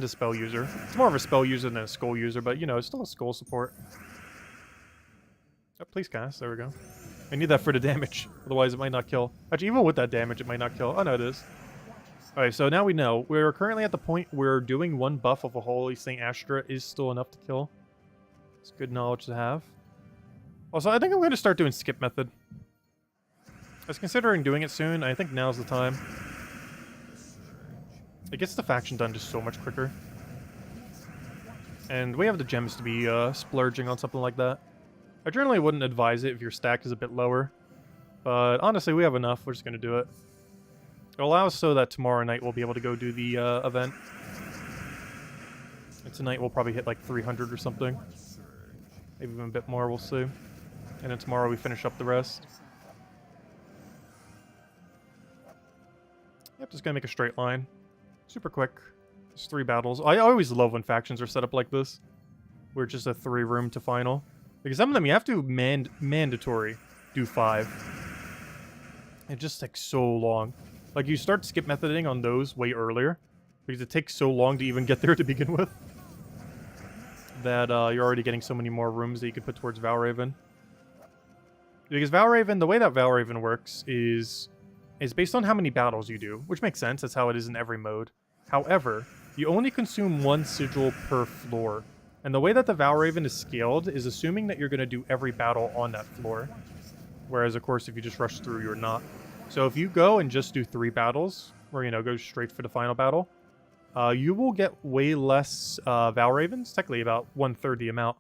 Speaker 1: spell user. It's more of a spell user than a skull user, but you know, it's still a skull support. Oh, please cast. There we go. I need that for the damage, otherwise it might not kill. Actually, even with that damage, it might not kill. Oh no, it is. Alright, so now we know. We're currently at the point where doing one buff of a Holy Saint Astra is still enough to kill. It's good knowledge to have. Also, I think I'm going to start doing skip method. I was considering doing it soon. I think now's the time. It gets the faction done just so much quicker. And we have the gems to be splurging on something like that. I generally wouldn't advise it if your stack is a bit lower. But honestly, we have enough. We're just going to do it. It'll allow us so that tomorrow night we'll be able to go do the event. And tonight we'll probably hit like 300 or something. Maybe even a bit more, we'll see. And then tomorrow we finish up the rest. Yep, just gonna make a straight line. Super quick. Just 3 battles. I always love when factions are set up like this, where it's just a 3 room to final. Because some of them you have to mandatory do 5. It just takes so long. Like, you start skip methoding on those way earlier, because it takes so long to even get there to begin with, that you're already getting so many more rooms that you could put towards Valraven. Because Valraven, the way that Valraven works is based on how many battles you do, which makes sense. That's how it is in every mode. However, you only consume 1 sigil per floor. And the way that the Valraven is scaled is assuming that you're going to do every battle on that floor. Whereas, of course, if you just rush through, you're not. So if you go and just do 3 battles, or, you know, go straight for the final battle, you will get way less Valravens, technically about 1/3 the amount,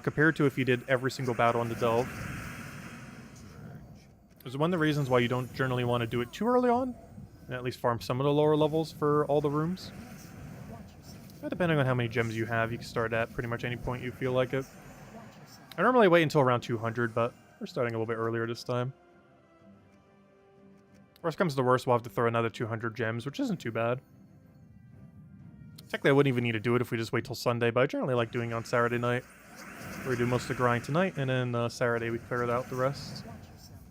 Speaker 1: compared to if you did every single battle in the Delve. It's one of the reasons why you don't generally want to do it too early on, and at least farm some of the lower levels for all the rooms. But depending on how many gems you have, you can start at pretty much any point you feel like it. I normally wait until around 200, but we're starting a little bit earlier this time. Worst comes to worst, we'll have to throw another 200 gems, which isn't too bad. Technically, I wouldn't even need to do it if we just wait till Sunday, but I generally like doing it on Saturday night. We do most of the grind tonight, and then Saturday we clear out the rest.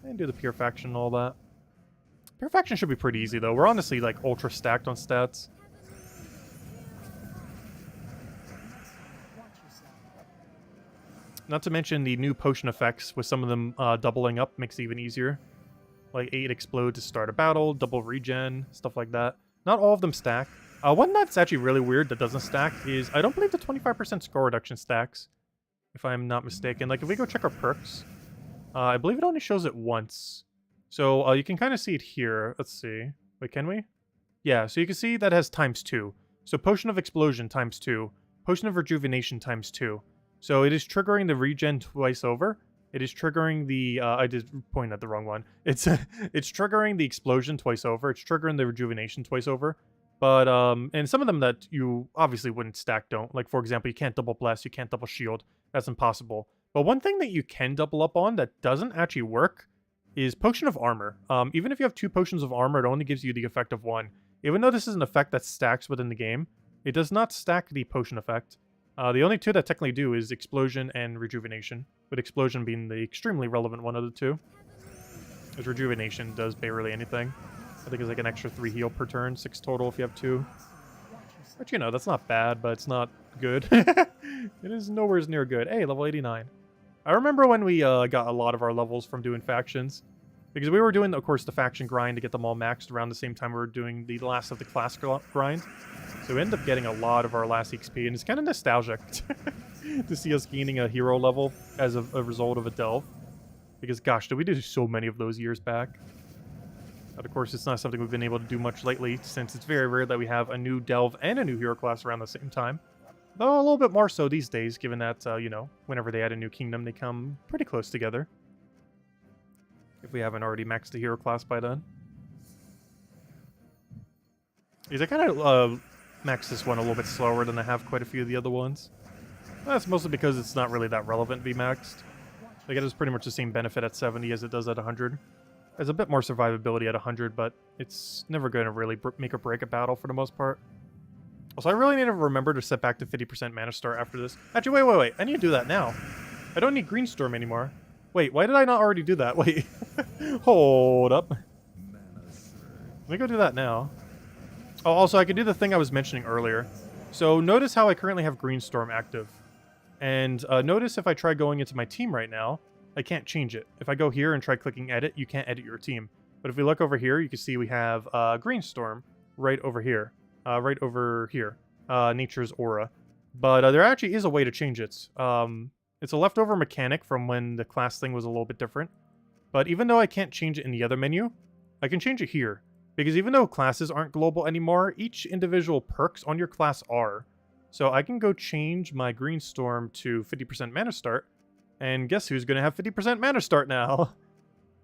Speaker 1: And do the pure faction and all that. Perfection should be pretty easy, though. We're honestly, like, ultra stacked on stats. Not to mention the new potion effects, with some of them doubling up, makes it even easier. Like 8 explode to start a battle, double regen, stuff like that. Not all of them stack. One that's actually really weird that doesn't stack is, I don't believe the 25% score reduction stacks, if I'm not mistaken. Like, if we go check our perks, I believe it only shows it once. So you can kind of see it here. Let's see. Wait, can we? Yeah, so you can see that has ×2. So Potion of Explosion ×2. Potion of Rejuvenation ×2. So it is triggering the regen twice over. It is triggering the, I did point at the wrong one. It's triggering the explosion twice over. It's triggering the rejuvenation twice over. But, and some of them that you obviously wouldn't stack don't. Like, for example, you can't double bless, you can't double shield. That's impossible. But one thing that you can double up on that doesn't actually work is Potion of Armor. Even if you have 2 Potions of Armor, it only gives you the effect of 1. Even though this is an effect that stacks within the game, it does not stack the Potion effect. The only 2 that technically do is Explosion and Rejuvenation, with Explosion being the extremely relevant one of the 2. Because Rejuvenation does barely anything. I think it's like an extra 3 heal per turn, 6 total if you have 2. But you know, that's not bad, but it's not good. It is nowhere near good. Hey, level 89. I remember when we got a lot of our levels from doing factions. Because we were doing, of course, the faction grind to get them all maxed around the same time we were doing the last of the class grind. So we ended up getting a lot of our last XP, and it's kind of nostalgic to see us gaining a hero level as a result of a delve. Because, gosh, did we do so many of those years back? But, of course, it's not something we've been able to do much lately, since it's very rare that we have a new delve and a new hero class around the same time. Though a little bit more so these days, given that, you know, whenever they add a new kingdom, they come pretty close together. If we haven't already maxed the hero class by then. Because I kind of maxed this one a little bit slower than I have quite a few of the other ones. That's mostly because it's not really that relevant to be maxed. Like, it has pretty much the same benefit at 70 as it does at 100. There's a bit more survivability at 100, but it's never going to really make or break a battle for the most part. Also, I really need to remember to set back to 50% mana start after this. Actually, wait. I need to do that now. I don't need Green Storm anymore. Wait, why did I not already do that? Wait. Hold up. Let me go do that now. Oh, also, I can do the thing I was mentioning earlier. So, notice how I currently have Green Storm active. And notice if I try going into my team right now, I can't change it. If I go here and try clicking edit, you can't edit your team. But if we look over here, you can see we have Green Storm right over here. Nature's Aura. But there actually is a way to change it. It's a leftover mechanic from when the class thing was a little bit different. But even though I can't change it in the other menu, I can change it here. Because even though classes aren't global anymore, each individual perks on your class are. So I can go change my Green Storm to 50% mana start. And guess who's going to have 50% mana start now?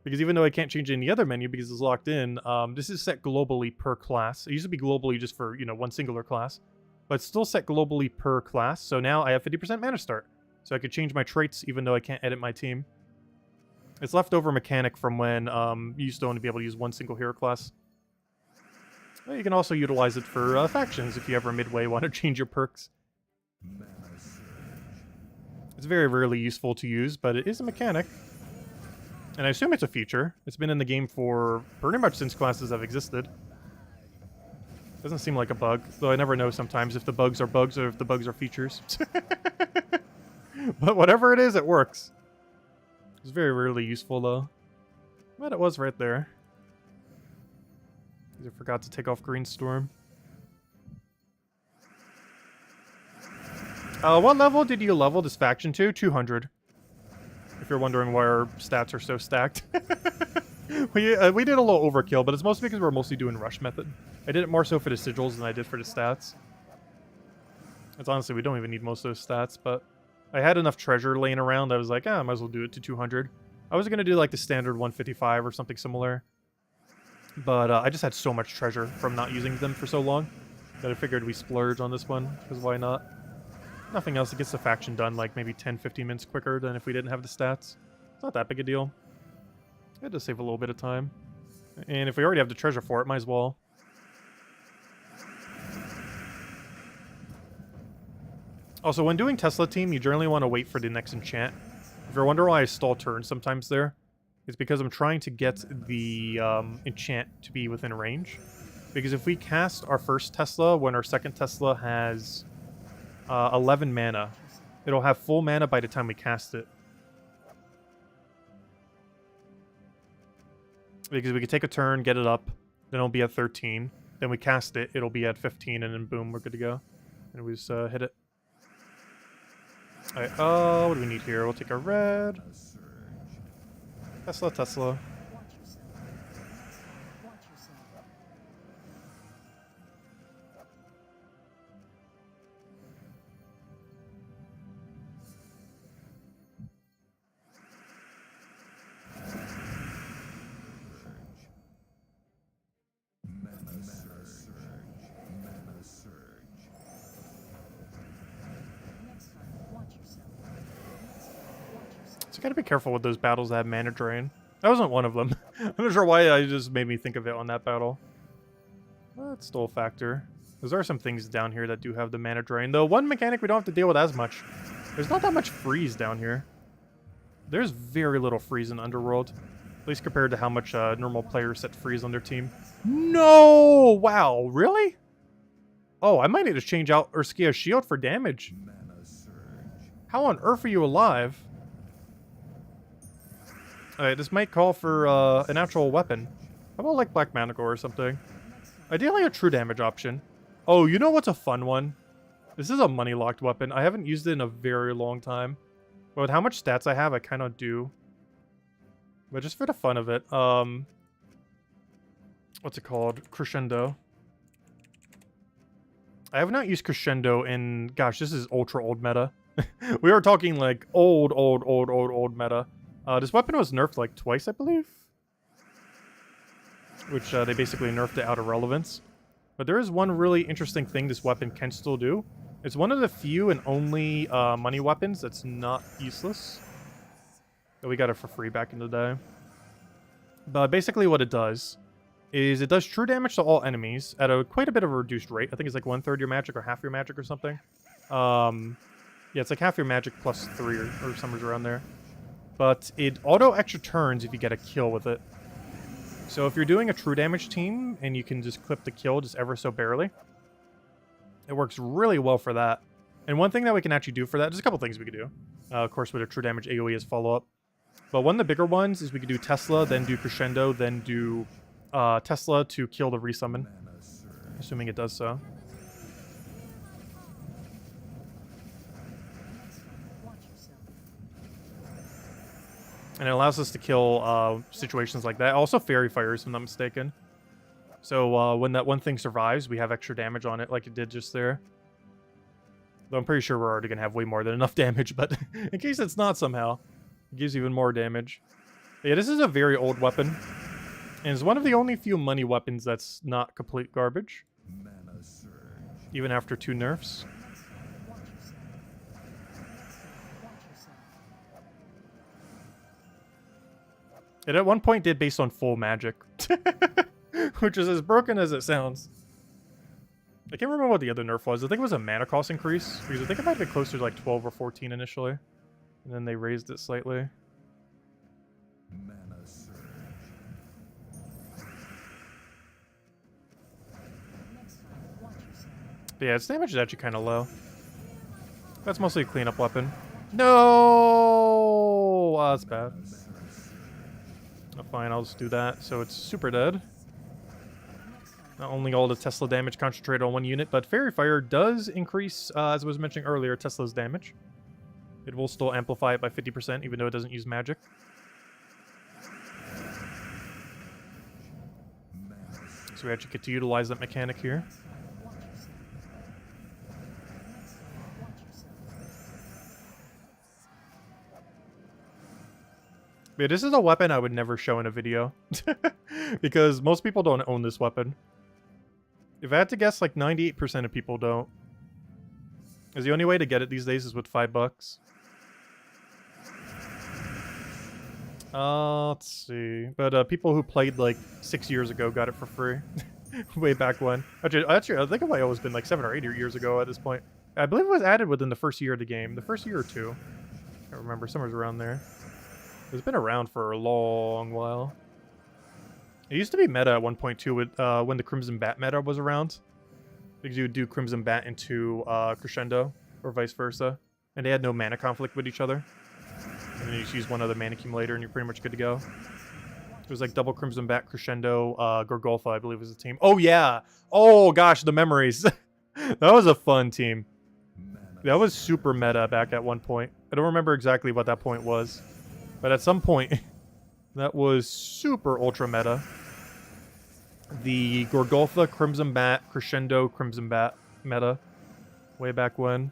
Speaker 1: Because even though I can't change it in the other menu because it's locked in, this is set globally per class. It used to be globally just for, you know, one singular class. But it's still set globally per class. So now I have 50% mana start. So I could change my traits even though I can't edit my team. It's leftover mechanic from when you used to only be able to use one single hero class. Well, you can also utilize it for factions if you ever midway want to change your perks. It's very rarely useful to use, but it is a mechanic. And I assume it's a feature. It's been in the game for pretty much since classes have existed. Doesn't seem like a bug, though I never know sometimes if the bugs are bugs or if the bugs are features. But whatever it is, it works. It's very rarely useful, though. But it was right there. I forgot to take off Green Storm. What level did you level this faction to? 200. If you're wondering why our stats are so stacked. we did a little overkill, but it's mostly because we're mostly doing rush method. I did it more so for the sigils than I did for the stats. It's honestly, we don't even need most of those stats, but I had enough treasure laying around. I was like, I might as well do it to 200. I was going to do like the standard 155 or something similar. But I just had so much treasure from not using them for so long that I figured we splurge on this one, because why not? Nothing else that gets the faction done like maybe 10-15 minutes quicker than if we didn't have the stats. It's not that big a deal. It does save a little bit of time. And if we already have the treasure for it, might as well. Also, when doing Tesla team, you generally want to wait for the next enchant. If you're wondering why I stall turns sometimes there, is because I'm trying to get the enchant to be within range. Because if we cast our first Tesla when our second Tesla has 11 mana, it'll have full mana by the time we cast it. Because we could take a turn, get it up, then it'll be at 13. Then we cast it, it'll be at 15, and then boom, we're good to go. And we just hit it. Alright, what do we need here? We'll take a red. Tesla. So you gotta be careful with those battles that have mana drain. That wasn't one of them. I'm not sure why I just made me think of it on that battle. That's still a factor. There are some things down here that do have the mana drain. Though one mechanic we don't have to deal with as much. There's not that much freeze down here. There's very little freeze in Underworld. At least compared to how much normal players set freeze on their team. No! Wow, really? Oh, I might need to change out Urskia's shield for damage. How on earth are you alive? Alright, this might call for an actual weapon. How about like Black Manacle or something? Ideally a true damage option. Oh, you know what's a fun one? This is a money-locked weapon. I haven't used it in a very long time. But with how much stats I have, I kind of do. But just for the fun of it, what's it called? Crescendo. I have not used Crescendo in... Gosh, this is ultra old meta. We are talking like old meta. This weapon was nerfed like twice, I believe. Which they basically nerfed it out of relevance. But there is one really interesting thing this weapon can still do. It's one of the few and only money weapons that's not useless. But we got it for free back in the day. But basically what it does is it does true damage to all enemies at quite a bit of a reduced rate. I think it's like 1/3 your magic or half your magic or something. Yeah, it's like half your magic plus 3 or somewhere around there. But it auto extra turns if you get a kill with it. So if you're doing a true damage team and you can just clip the kill just ever so barely, it works really well for that. And one thing that we can actually do for that, there's a couple things we could do. Of course, with a true damage AoE as follow-up. But one of the bigger ones is we could do Tesla, then do Crescendo, then do Tesla to kill the resummon. Assuming it does so. And it allows us to kill situations like that. Also Fairy Fires, if I'm not mistaken. So when that one thing survives, we have extra damage on it like it did just there. Though I'm pretty sure we're already going to have way more than enough damage, but in case it's not somehow, it gives even more damage. But yeah, this is a very old weapon. And it's one of the only few money weapons that's not complete garbage. Even after 2 nerfs. It at one point did based on full magic. Which is as broken as it sounds. I can't remember what the other nerf was. I think it was a mana cost increase. Because I think it might have been closer to like 12 or 14 initially. And then they raised it slightly. But yeah, its damage is actually kind of low. That's mostly a cleanup weapon. No! Oh, that's bad. Oh, fine, I'll just do that. So it's super dead. Not only all the Tesla damage concentrated on one unit, but Fairy Fire does increase, as I was mentioning earlier, Tesla's damage. It will still amplify it by 50%, even though it doesn't use magic. So we actually get to utilize that mechanic here. Yeah, this is a weapon I would never show in a video. Because most people don't own this weapon. If I had to guess, like 98% of people don't. Because the only way to get it these days is with $5. Let's see. But people who played like 6 years ago got it for free. Way back when. Actually, I think it might have always been like 7 or 8 years ago at this point. I believe it was added within the first year of the game. The first year or two. I can't remember. Somewhere around there. It's been around for a long while. It used to be meta at one point too, with, when the Crimson Bat meta was around. Because you would do Crimson Bat into Crescendo, or vice versa. And they had no mana conflict with each other. And then you just use one other mana accumulator and you're pretty much good to go. It was like double Crimson Bat, Crescendo, Gorgolfa, I believe was the team. Oh yeah! Oh gosh, the memories. That was a fun team. That was super meta back at one point. I don't remember exactly what that point was. But at some point, that was super ultra meta. The Gorgolfa, Crimson Bat, Crescendo, Crimson Bat meta. Way back when.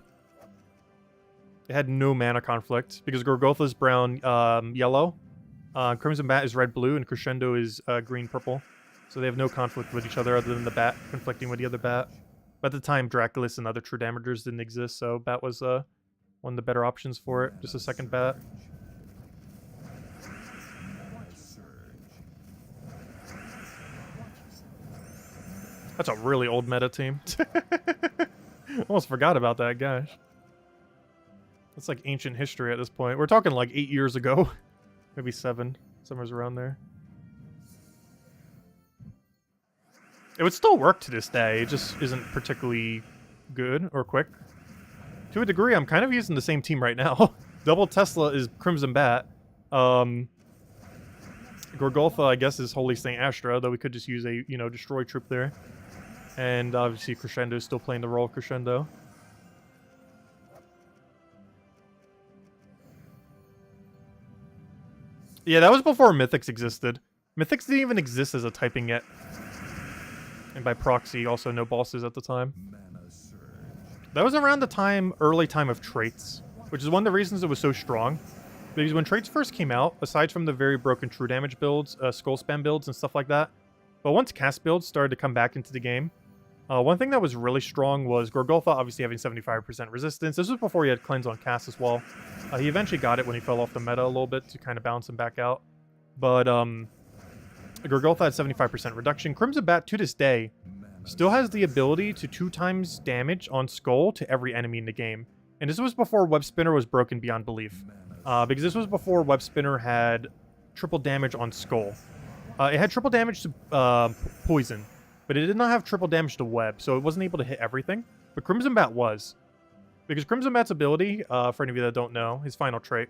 Speaker 1: It had no mana conflict, because Gorgolfa's brown, yellow. Crimson Bat is red-blue, and Crescendo is green-purple. So they have no conflict with each other other than the bat conflicting with the other bat. But at the time, Draculus and other true damagers didn't exist, so Bat was one of the better options for it. Just a second Bat. That's a really old meta team. Almost forgot about that, gosh. That's like ancient history at this point. We're talking like 8 years ago. Maybe 7. Somewhere's around there. It would still work to this day. It just isn't particularly good or quick. To a degree, I'm kind of using the same team right now. Double Tesla is Crimson Bat. Gorgolfa, I guess, is Holy Saint Astra, though we could just use a, destroy troop there. And obviously Crescendo is still playing the role of Crescendo. Yeah, that was before Mythics existed. Mythics didn't even exist as a typing yet. And by proxy, also no bosses at the time. That was around the early time of traits, which is one of the reasons it was so strong. Because when traits first came out, aside from the very broken true damage builds, skull spam builds, and stuff like that, but once cast builds started to come back into the game, one thing that was really strong was Gorgolfa obviously having 75% resistance. This was before he had cleanse on cast as well. He eventually got it when he fell off the meta a little bit to kind of balance him back out. But Gorgolfa had 75% reduction. Crimson Bat, to this day, still has the ability to 2 times damage on skull to every enemy in the game. And this was before Web Spinner was broken beyond belief. Because this was before Web Spinner had triple damage on skull. It had triple damage to poison, but it did not have triple damage to web, so it wasn't able to hit everything. But Crimson Bat was. Because Crimson Bat's ability, for any of you that don't know, his final trait,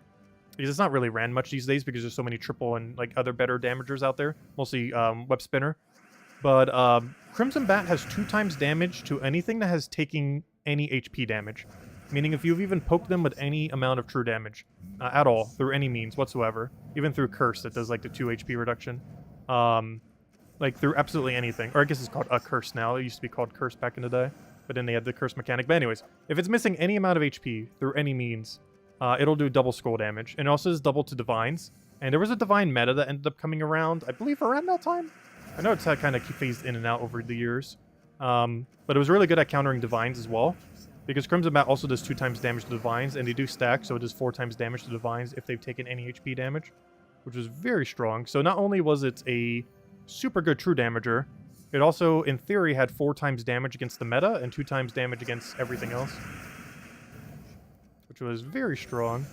Speaker 1: because it's not really ran much these days because there's so many triple and like other better damagers out there, mostly Web Spinner. But Crimson Bat has 2 times damage to anything that has taken any HP damage. Meaning if you've even poked them with any amount of true damage, at all, through any means whatsoever, even through Curse that does like the 2 HP reduction, like through absolutely anything, or I guess it's called a Curse now, it used to be called Curse back in the day, but then they had the Curse mechanic. But anyways, if it's missing any amount of HP through any means, it'll do double skull damage, and it also does double to Divines, and there was a Divine meta that ended up coming around, I believe around that time? I know it's kind of phased in and out over the years, but it was really good at countering Divines as well. Because Crimson Bat also does 2 times damage to Divines, and they do stack, so it does 4 times damage to Divines if they've taken any HP damage, which was very strong. So not only was it a super good true damager, it also, in theory, had 4 times damage against the meta, and 2 times damage against everything else. Which was very strong.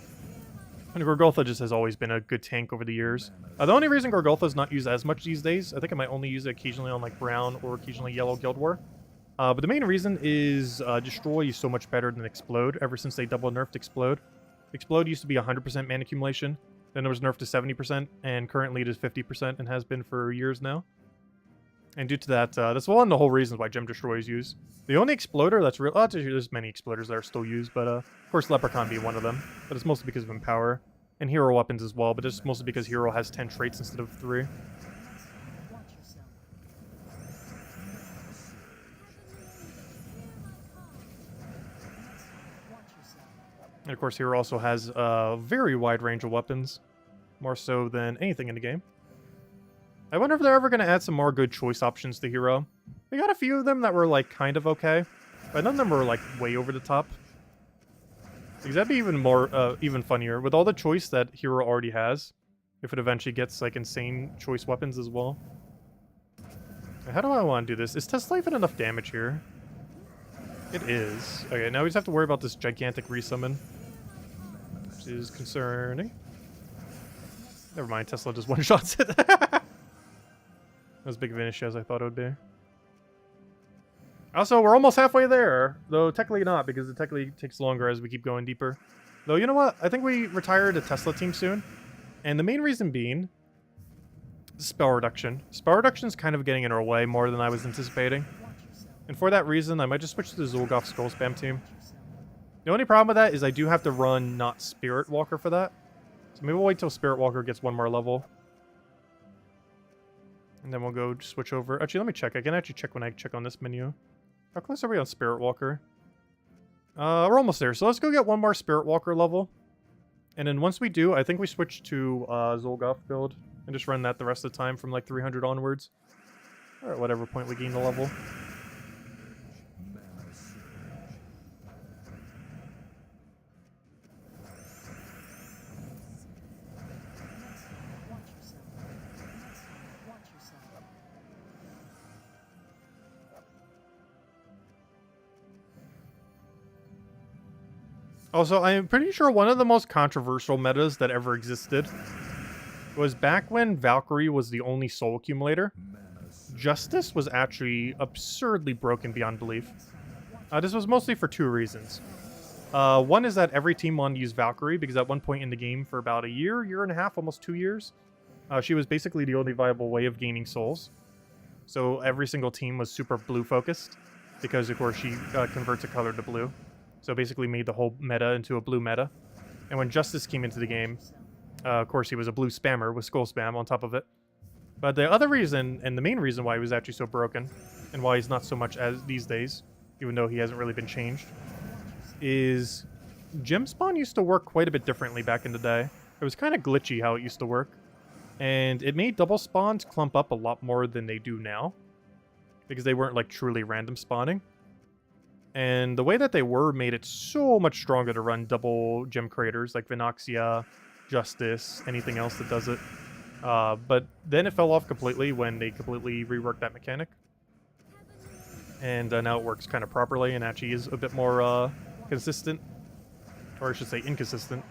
Speaker 1: And Gorgolfa just has always been a good tank over the years. The only reason Gorgolfa is not used as much these days, I think I might only use it occasionally on like brown or occasionally yellow Guild War. But the main reason is Destroy is so much better than Explode ever since they double nerfed Explode. Explode used to be 100% mana accumulation, then it was nerfed to 70%, and currently it is 50% and has been for years now. And due to that, that's one of the whole reasons why Gem Destroy is used. The only Exploder that's real... there's many Exploders that are still used, but of course Leprechaun being one of them. But it's mostly because of Empower. And Hero Weapons as well, but it's mostly because Hero has 10 traits instead of 3. And of course, Hero also has a very wide range of weapons, more so than anything in the game. I wonder if they're ever going to add some more good choice options to Hero. We got a few of them that were like kind of okay, but none of them were like way over the top. Because that'd be even more, even funnier with all the choice that Hero already has. If it eventually gets like insane choice weapons as well. How do I want to do this? Is Tesla even enough damage here? It is. Okay, now we just have to worry about this gigantic resummon, which is concerning. Never mind, Tesla just one-shots it. Not as big of an issue as I thought it would be. Also, we're almost halfway there, though technically not, because it technically takes longer as we keep going deeper. Though, you know what? I think we retire the Tesla team soon. And the main reason being spell reduction. Spell reduction is kind of getting in our way more than I was anticipating. And for that reason, I might just switch to the Zul'Goth Skull Spam team. The only problem with that is I do have to run not Spirit Walker for that. So maybe we'll wait till Spirit Walker gets one more level. And then we'll go switch over. Actually, let me check. I can actually check when I check on this menu. How close are we on Spirit Walker? We're almost there. So let's go get one more Spirit Walker level. And then once we do, I think we switch to Zul'Goth build. And just run that the rest of the time from like 300 onwards. Or at whatever point we gain the level. Also, I'm pretty sure one of the most controversial metas that ever existed was back when Valkyrie was the only soul accumulator. Justice was actually absurdly broken beyond belief. This was mostly for two reasons. One is that every team wanted to use Valkyrie because at one point in the game for about a year, year and a half, almost 2 years, she was basically the only viable way of gaining souls. So every single team was super blue focused because, of course, she converts a color to blue. So basically made the whole meta into a blue meta. And when Justice came into the game, of course he was a blue spammer with skull spam on top of it. But the other reason, and the main reason why he was actually so broken, and why he's not so much as these days, even though he hasn't really been changed, is gem spawn used to work quite a bit differently back in the day. It was kind of glitchy how it used to work. And it made double spawns clump up a lot more than they do now. Because they weren't like truly random spawning. And the way that they were made it so much stronger to run double gem creators like Vinoxia, Justice, anything else that does it. But then it fell off completely when they completely reworked that mechanic. And now it works kind of properly and actually is a bit more consistent. Or I should say inconsistent.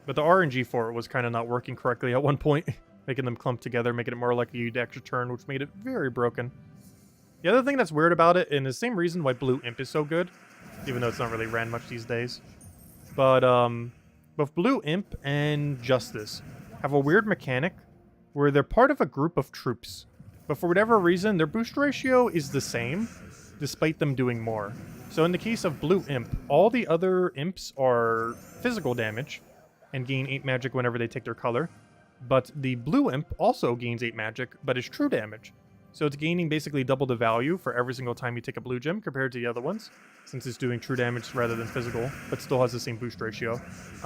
Speaker 1: But the RNG for it was kind of not working correctly at one point. Making them clump together, making it more like a extra turn, which made it very broken. The other thing that's weird about it, and the same reason why Blue Imp is so good, even though it's not really ran much these days, but both Blue Imp and Justice have a weird mechanic where they're part of a group of troops, but for whatever reason, their boost ratio is the same, despite them doing more. So in the case of Blue Imp, all the other imps are physical damage and gain 8 magic whenever they take their color, but the Blue Imp also gains 8 magic, but is true damage. So it's gaining basically double the value for every single time you take a blue gem compared to the other ones, since it's doing true damage rather than physical, but still has the same boost ratio.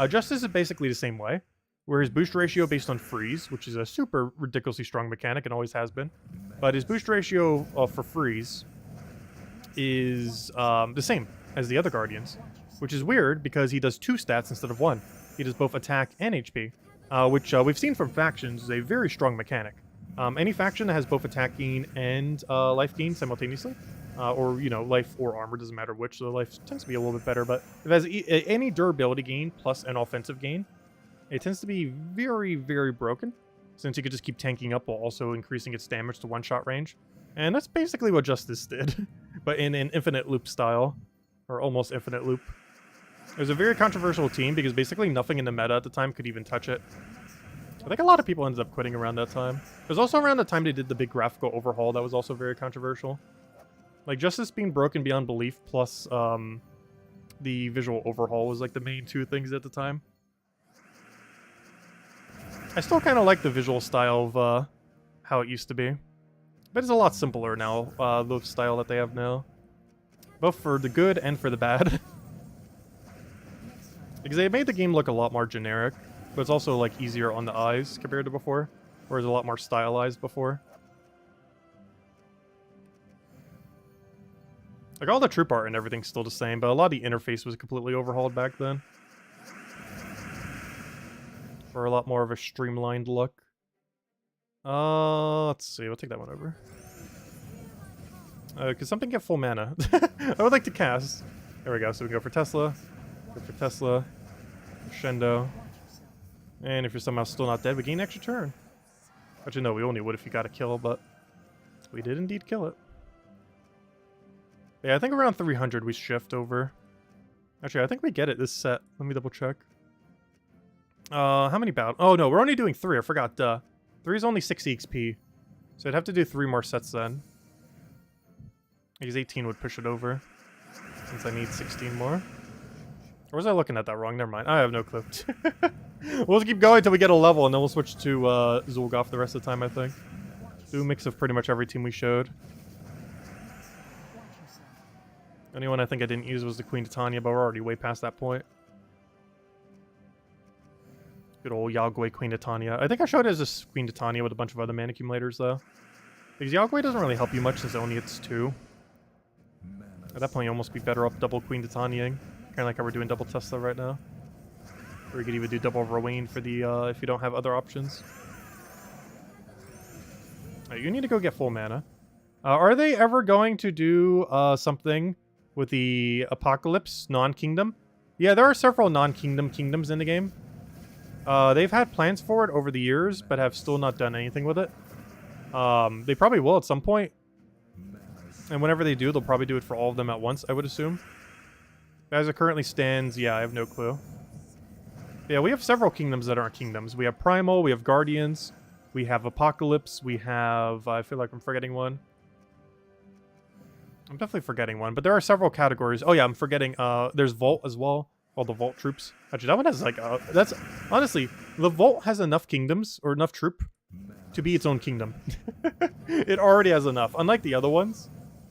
Speaker 1: Justice is basically the same way, where his boost ratio based on freeze, which is a super ridiculously strong mechanic and always has been, but his boost ratio for freeze is the same as the other Guardians, which is weird because he does 2 stats instead of 1. He does both attack and HP, which we've seen from factions is a very strong mechanic. Any faction that has both attack gain and life gain simultaneously, or, you know, life or armor, doesn't matter which, so life tends to be a little bit better, but if it has any durability gain plus an offensive gain, it tends to be very, very broken, since you could just keep tanking up while also increasing its damage to one-shot range. And that's basically what Justice did, but in an infinite loop style, or almost infinite loop. It was a very controversial team, because basically nothing in the meta at the time could even touch it. I think a lot of people ended up quitting around that time. It was also around the time they did the big graphical overhaul that was also very controversial. Like, Justice being broken beyond belief, plus the visual overhaul was like the main 2 things at the time. I still kind of like the visual style of how it used to be. But it's a lot simpler now, the style that they have now. Both for the good and for the bad. Because they made the game look a lot more generic. But it's also, like, easier on the eyes compared to before. Whereas a lot more stylized before. Like, all the troop art and everything's still the same, but a lot of the interface was completely overhauled back then. For a lot more of a streamlined look. Let's see, we'll take that one over. Could something get full mana? I would like to cast. There we go, so we go for Tesla. Go for Tesla. Shendo. And if you're somehow still not dead, we gain an extra turn. Actually, no, we only would if you got a kill, but we did indeed kill it. Yeah, I think around 300 we shift over. Actually, I think we get it this set. Let me double check. How many bout? Oh, no, we're only doing 3. I forgot. 3 is only 60 XP. So I'd have to do 3 more sets then. Because 18 would push it over. Since I need 16 more. Or was I looking at that wrong? Never mind. I have no clue. We'll just keep going until we get a level, and then we'll switch to Zul'Goth the rest of the time, I think. Do a mix of pretty much every team we showed. The only one I think I didn't use was the Queen Titania, but we're already way past that point. Good old Yagway Queen Titania. I think I showed it as a Queen Titania with a bunch of other mana accumulators, though. Because Yagway doesn't really help you much since only it's 2. At that point, you almost be better off double Queen Titaniaing. Kind of like how we're doing double Tesla right now. Or you could even do double Rowan for the, if you don't have other options. Right, you need to go get full mana. Are they ever going to do something with the Apocalypse non-kingdom? Yeah, there are several non-kingdom kingdoms in the game. They've had plans for it over the years, but have still not done anything with it. They probably will at some point. And whenever they do, they'll probably do it for all of them at once, I would assume. As it currently stands, yeah, I have no clue. Yeah, we have several kingdoms that aren't kingdoms. We have Primal, we have Guardians, we have Apocalypse, we have... I feel like I'm forgetting one. I'm definitely forgetting one, but there are several categories. Oh yeah, I'm forgetting, there's Vault as well. All the Vault troops. Actually, that one has like, that's... Honestly, the Vault has enough kingdoms, or enough troop, to be its own kingdom. It already has enough, unlike the other ones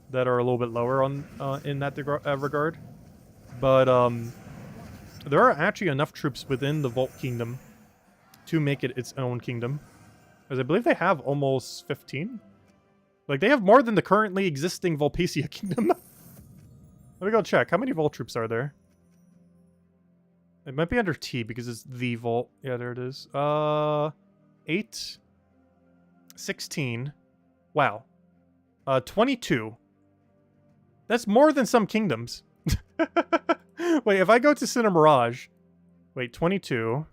Speaker 1: that are a little bit lower on in that regard. But, there are actually enough troops within the Vault Kingdom to make it its own kingdom. Because I believe they have almost 15. Like, they have more than the currently existing Volpacia Kingdom. Let me go check. How many Vault troops are there? It might be under T because it's the Vault. Yeah, there it is. 8. 16. Wow. 22. That's more than some kingdoms. Wait, if I go to Sinner Mirage... Wait, 22.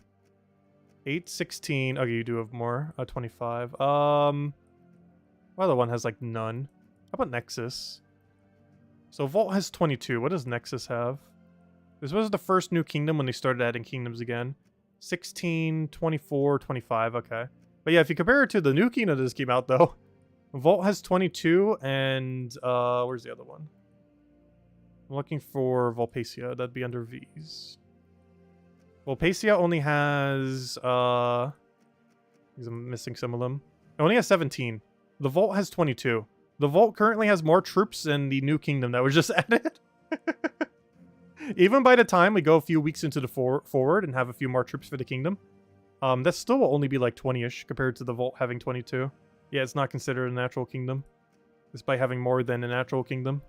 Speaker 1: 8, 16... Okay, you do have more. 25. Well, the one has, like, none. How about Nexus? So Vault has 22. What does Nexus have? This was the first new kingdom when they started adding kingdoms again. 16, 24, 25. Okay. But yeah, if you compare it to the new kingdom that just came out, though... Vault has 22, and... where's the other one? I'm looking for Volpacia. That'd be under V's. Volpacia only has, I'm missing some of them. It only has 17. The Vault has 22. The Vault currently has more troops than the new kingdom that was just added. Even by the time we go a few weeks into the forward and have a few more troops for the kingdom, that still will only be like 20-ish compared to the Vault having 22. Yeah, it's not considered a natural kingdom, despite having more than a natural kingdom.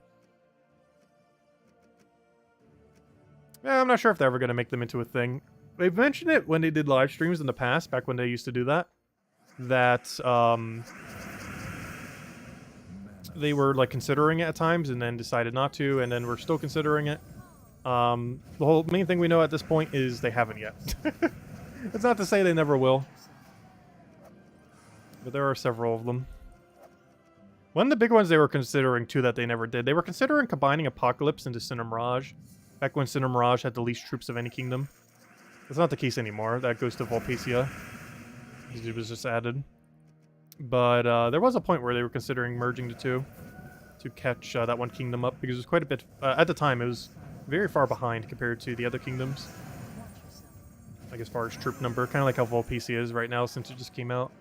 Speaker 1: Yeah, I'm not sure if they're ever going to make them into a thing. They've mentioned it when they did live streams in the past, back when they used to do that. That, they were, like, considering it at times and then decided not to, and then we're still considering it. The whole main thing we know at this point is they haven't yet. It's not to say they never will. But there are several of them. One of the big ones they were considering, too, that they never did, they were considering combining Apocalypse into Sinner Mirage. Back when Sinner Mirage had the least troops of any kingdom. That's not the case anymore. That goes to Volpacia. It was just added. But there was a point where they were considering merging the two to catch that one kingdom up, because it was quite a bit... at the time, it was very far behind compared to the other kingdoms. Like, as far as troop number. Kind of like how Volpacia is right now, since it just came out.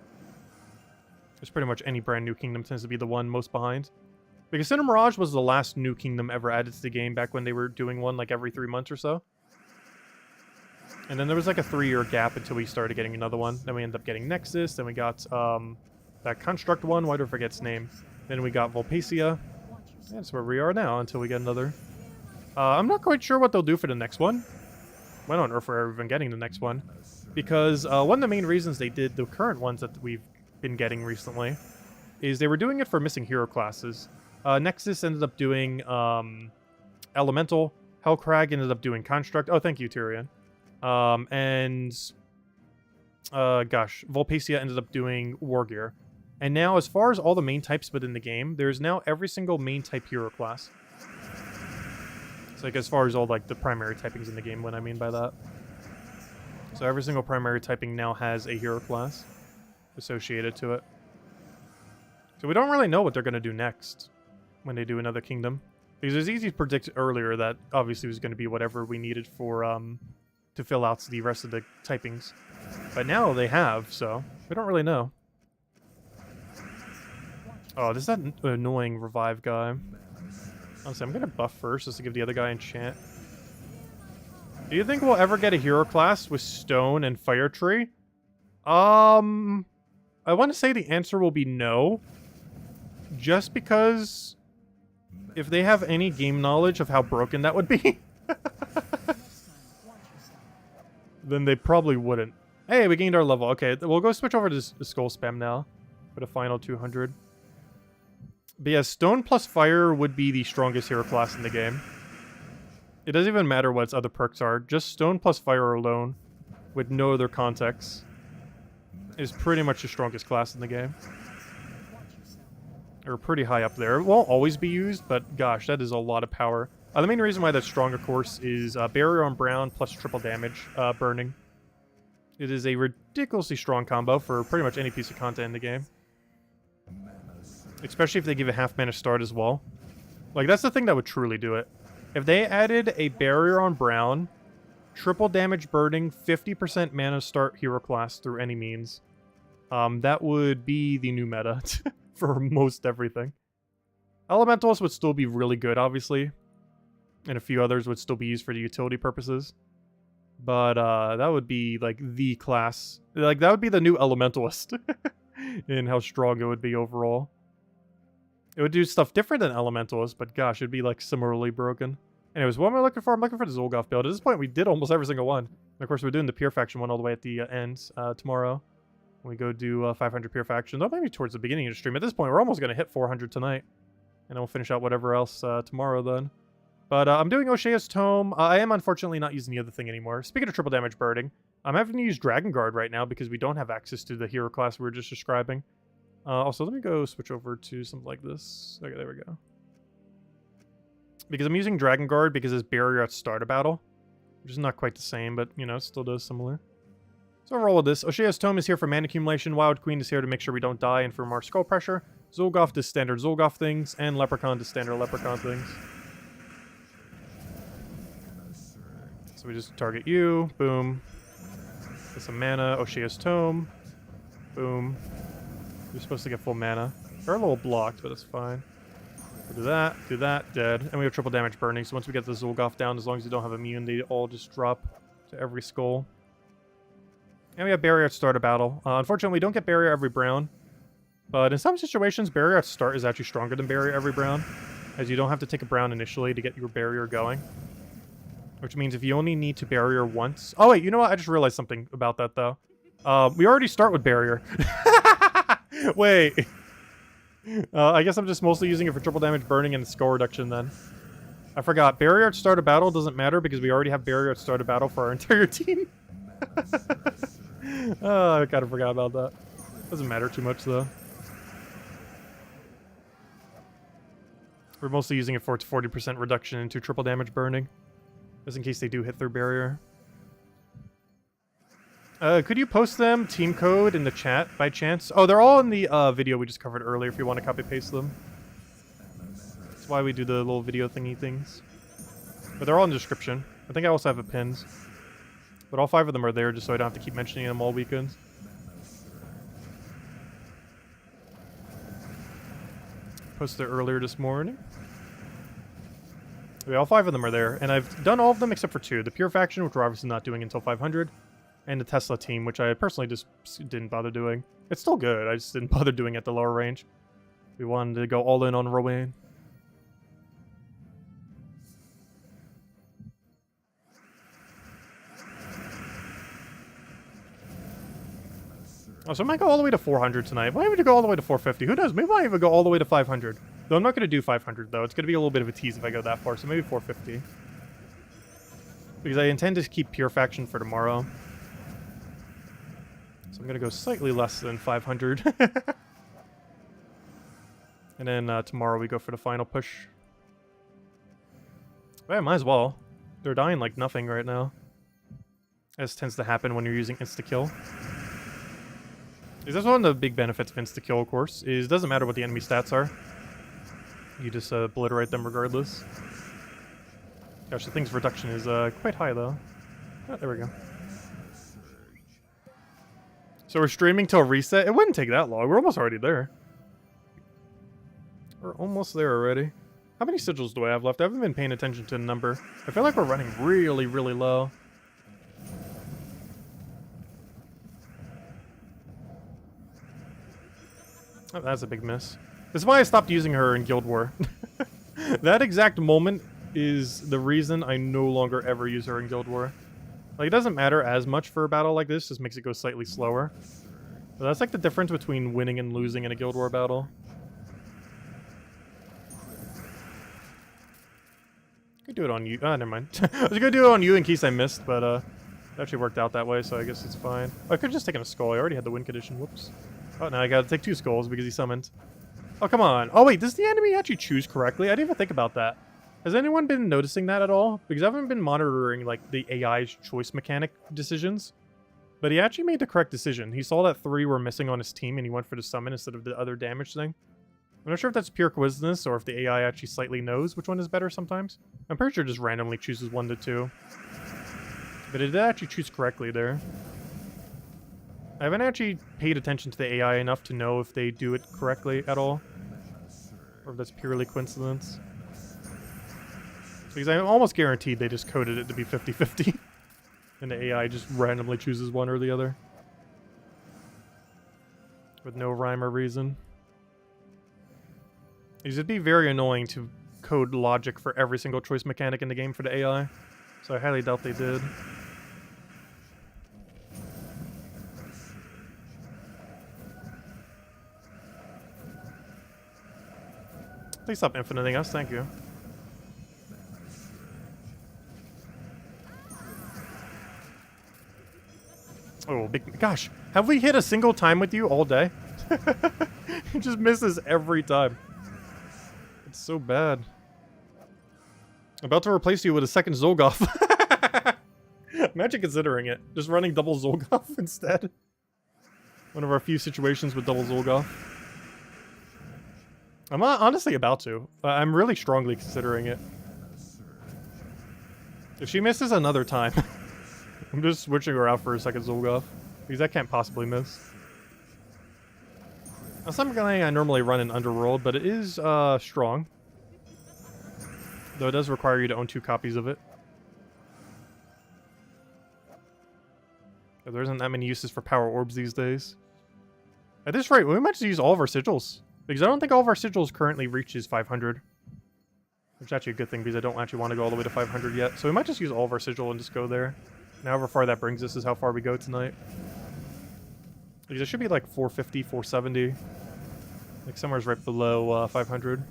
Speaker 1: There's pretty much any brand new kingdom tends to be the one most behind. Because Sinner Mirage was the last new kingdom ever added to the game back when they were doing one like every 3 months or so. And then there was like a 3-year gap until we started getting another one. Then we ended up getting Nexus, then we got that Construct one, why do I forget its name? Then we got Volpacia. That's where we are now until we get another. I'm not quite sure what they'll do for the next one. When on earth we're even getting the next one. Because one of the main reasons they did the current ones that we've been getting recently is they were doing it for missing hero classes. Nexus ended up doing Elemental. Hellcrag ended up doing Construct. Oh, thank you, Tyrion. And Gosh, Volpacia ended up doing War Gear. And now, as far as all the main types within the game, there's now every single main type hero class. It's like as far as all like the primary typings in the game, what I mean by that. So every single primary typing now has a hero class associated to it. So we don't really know what they're going to do next when they do another kingdom. Because it was easy to predict earlier that obviously was going to be whatever we needed for to fill out the rest of the typings. But now they have, so we don't really know. Oh, this is that annoying revive guy. Honestly, I'm going to buff first just to give the other guy enchant. Do you think we'll ever get a hero class with Stone and Fire Tree? I want to say the answer will be no. Just because if they have any game knowledge of how broken that would be, then they probably wouldn't. Hey, we gained our level. Okay, we'll go switch over to Skull Spam now for the final 200. But yeah, Stone plus Fire would be the strongest hero class in the game. It doesn't even matter what its other perks are. Just Stone plus Fire alone, with no other context, is pretty much the strongest class in the game. Or pretty high up there. It won't always be used, but gosh, that is a lot of power. The main reason why that's strong, of course, is Barrier on Brown plus triple damage burning. It is a ridiculously strong combo for pretty much any piece of content in the game. Especially if they give a half mana start as well. Like, that's the thing that would truly do it. If they added a Barrier on Brown, triple damage burning, 50% mana start hero class through any means, that would be the new meta for most everything. Elementals would still be really good, obviously. And a few others would still be used for the utility purposes. But that would be, like, the class. Like, that would be the new Elementalist in how strong it would be overall. It would do stuff different than Elementalist, but gosh, it'd be, like, similarly broken. Anyways, what am I looking for? I'm looking for the Zul'Goth build. At this point, we did almost every single one. And of course, we're doing the Pure Faction one all the way at the end tomorrow. When we go do 500 Pure Faction. Though maybe towards the beginning of the stream. At this point, we're almost going to hit 400 tonight. And then we'll finish out whatever else tomorrow then. But I'm doing O'Shea's Tome. I am unfortunately not using the other thing anymore. Speaking of triple damage burning, I'm having to use Dragon Guard right now because we don't have access to the hero class we were just describing. Also, let me go switch over to something like this. Okay, there we go. Because I'm using Dragon Guard because it's barrier at start of battle. Which is not quite the same, but, you know, it still does similar. So overall with this, O'Shea's Tome is here for mana accumulation, Wild Queen is here to make sure we don't die and for more skull pressure, Zul'Goth does standard Zul'Goth things, and Leprechaun does standard Leprechaun things. So we just target you, boom. Get some mana, O'Shea's Tome, boom. You're supposed to get full mana. They're a little blocked, but it's fine. We'll do that, dead. And we have triple damage burning, so once we get the Zul'Goth down, as long as you don't have immune, they all just drop to every skull. And we have barrier at start of battle. Unfortunately, we don't get barrier every brown. But in some situations, barrier at start is actually stronger than barrier every brown, as you don't have to take a brown initially to get your barrier going. Which means if you only need to barrier once... Oh, wait, you know what? I just realized something about that, though. We already start with barrier. Wait. I guess I'm just mostly using it for triple damage burning and skull reduction, then. I forgot. Barrier at start of battle doesn't matter because we already have barrier at start of battle for our entire team. Oh, I kind of forgot about that. Doesn't matter too much, though. We're mostly using it for its 40% reduction into triple damage burning. Just in case they do hit their barrier. Could you post them, team code, in the chat by chance? Oh, they're all in the video we just covered earlier if you want to copy paste them. That's why we do the little video thingy things. But they're all in the description. I think I also have it pinned. But all 5 of them are there just so I don't have to keep mentioning them all weekends. Posted it earlier this morning. Yeah, all 5 of them are there, and I've done all of them except for 2. The Pure Faction, which we're obviously not doing until 500, and the Tesla team, which I personally just didn't bother doing. It's still good, I just didn't bother doing it at the lower range. We wanted to go all in on Rowan. Oh, so I might go all the way to 400 tonight. Why would you go all the way to 450? Who knows? Maybe I might even go all the way to 500. Though I'm not going to do 500, though. It's going to be a little bit of a tease if I go that far, so maybe 450. Because I intend to keep Pure Faction for tomorrow. So I'm going to go slightly less than 500. And then tomorrow we go for the final push. Yeah, might as well. They're dying like nothing right now. As tends to happen when you're using insta-kill. That's one of the big benefits of insta-kill, of course, is it doesn't matter what the enemy stats are. You just obliterate them regardless. Gosh, the thing's reduction is quite high, though. Oh, there we go. So we're streaming till reset? It wouldn't take that long. We're almost already there. We're almost there already. How many sigils do I have left? I haven't been paying attention to the number. I feel like we're running really, really low. Oh, that's a big miss. This is why I stopped using her in Guild War. That exact moment is the reason I no longer ever use her in Guild War. Like, it doesn't matter as much for a battle like this, just makes it go slightly slower. But that's like the difference between winning and losing in a Guild War battle. Could do it on you. Ah, never mind. I was gonna do it on you in case I missed, but it actually worked out that way, so I guess it's fine. Oh, I could have just taken a skull. I already had the win condition. Whoops. Oh, now I gotta take 2 skulls because he summoned. Oh, come on. Oh, wait, does the enemy actually choose correctly? I didn't even think about that. Has anyone been noticing that at all? Because I haven't been monitoring, like, the AI's choice mechanic decisions. But he actually made the correct decision. He saw that 3 were missing on his team, and he went for the summon instead of the other damage thing. I'm not sure if that's pure coincidence, or if the AI actually slightly knows which one is better sometimes. I'm pretty sure it just randomly chooses 1 to 2. But it did actually choose correctly there. I haven't actually paid attention to the AI enough to know if they do it correctly at all. Or if that's purely coincidence. Because I'm almost guaranteed they just coded it to be 50-50. And the AI just randomly chooses one or the other. With no rhyme or reason. Because it'd be very annoying to code logic for every single choice mechanic in the game for the AI. So I highly doubt they did. Please stop infiniting us, thank you. Oh, big gosh, have we hit a single time with you all day? He just misses every time. It's so bad. I'm about to replace you with a second Zul'Goth. Imagine considering it. Just running double Zul'Goth instead. One of our few situations with double Zul'Goth. I'm honestly about to. I'm really strongly considering it. If she misses another time, I'm just switching her out for a second Zul'Goth. Because I can't possibly miss. Now, something I normally run in Underworld, but it is strong. Though it does require you to own 2 copies of it. There isn't that many uses for power orbs these days. At this rate, we might just use all of our sigils. Because I don't think all of our sigils currently reaches 500. Which is actually a good thing, because I don't actually want to go all the way to 500 yet. So we might just use all of our sigil and just go there. And however far that brings us is how far we go tonight. Because it should be like 450, 470. Like somewhere's right below 500.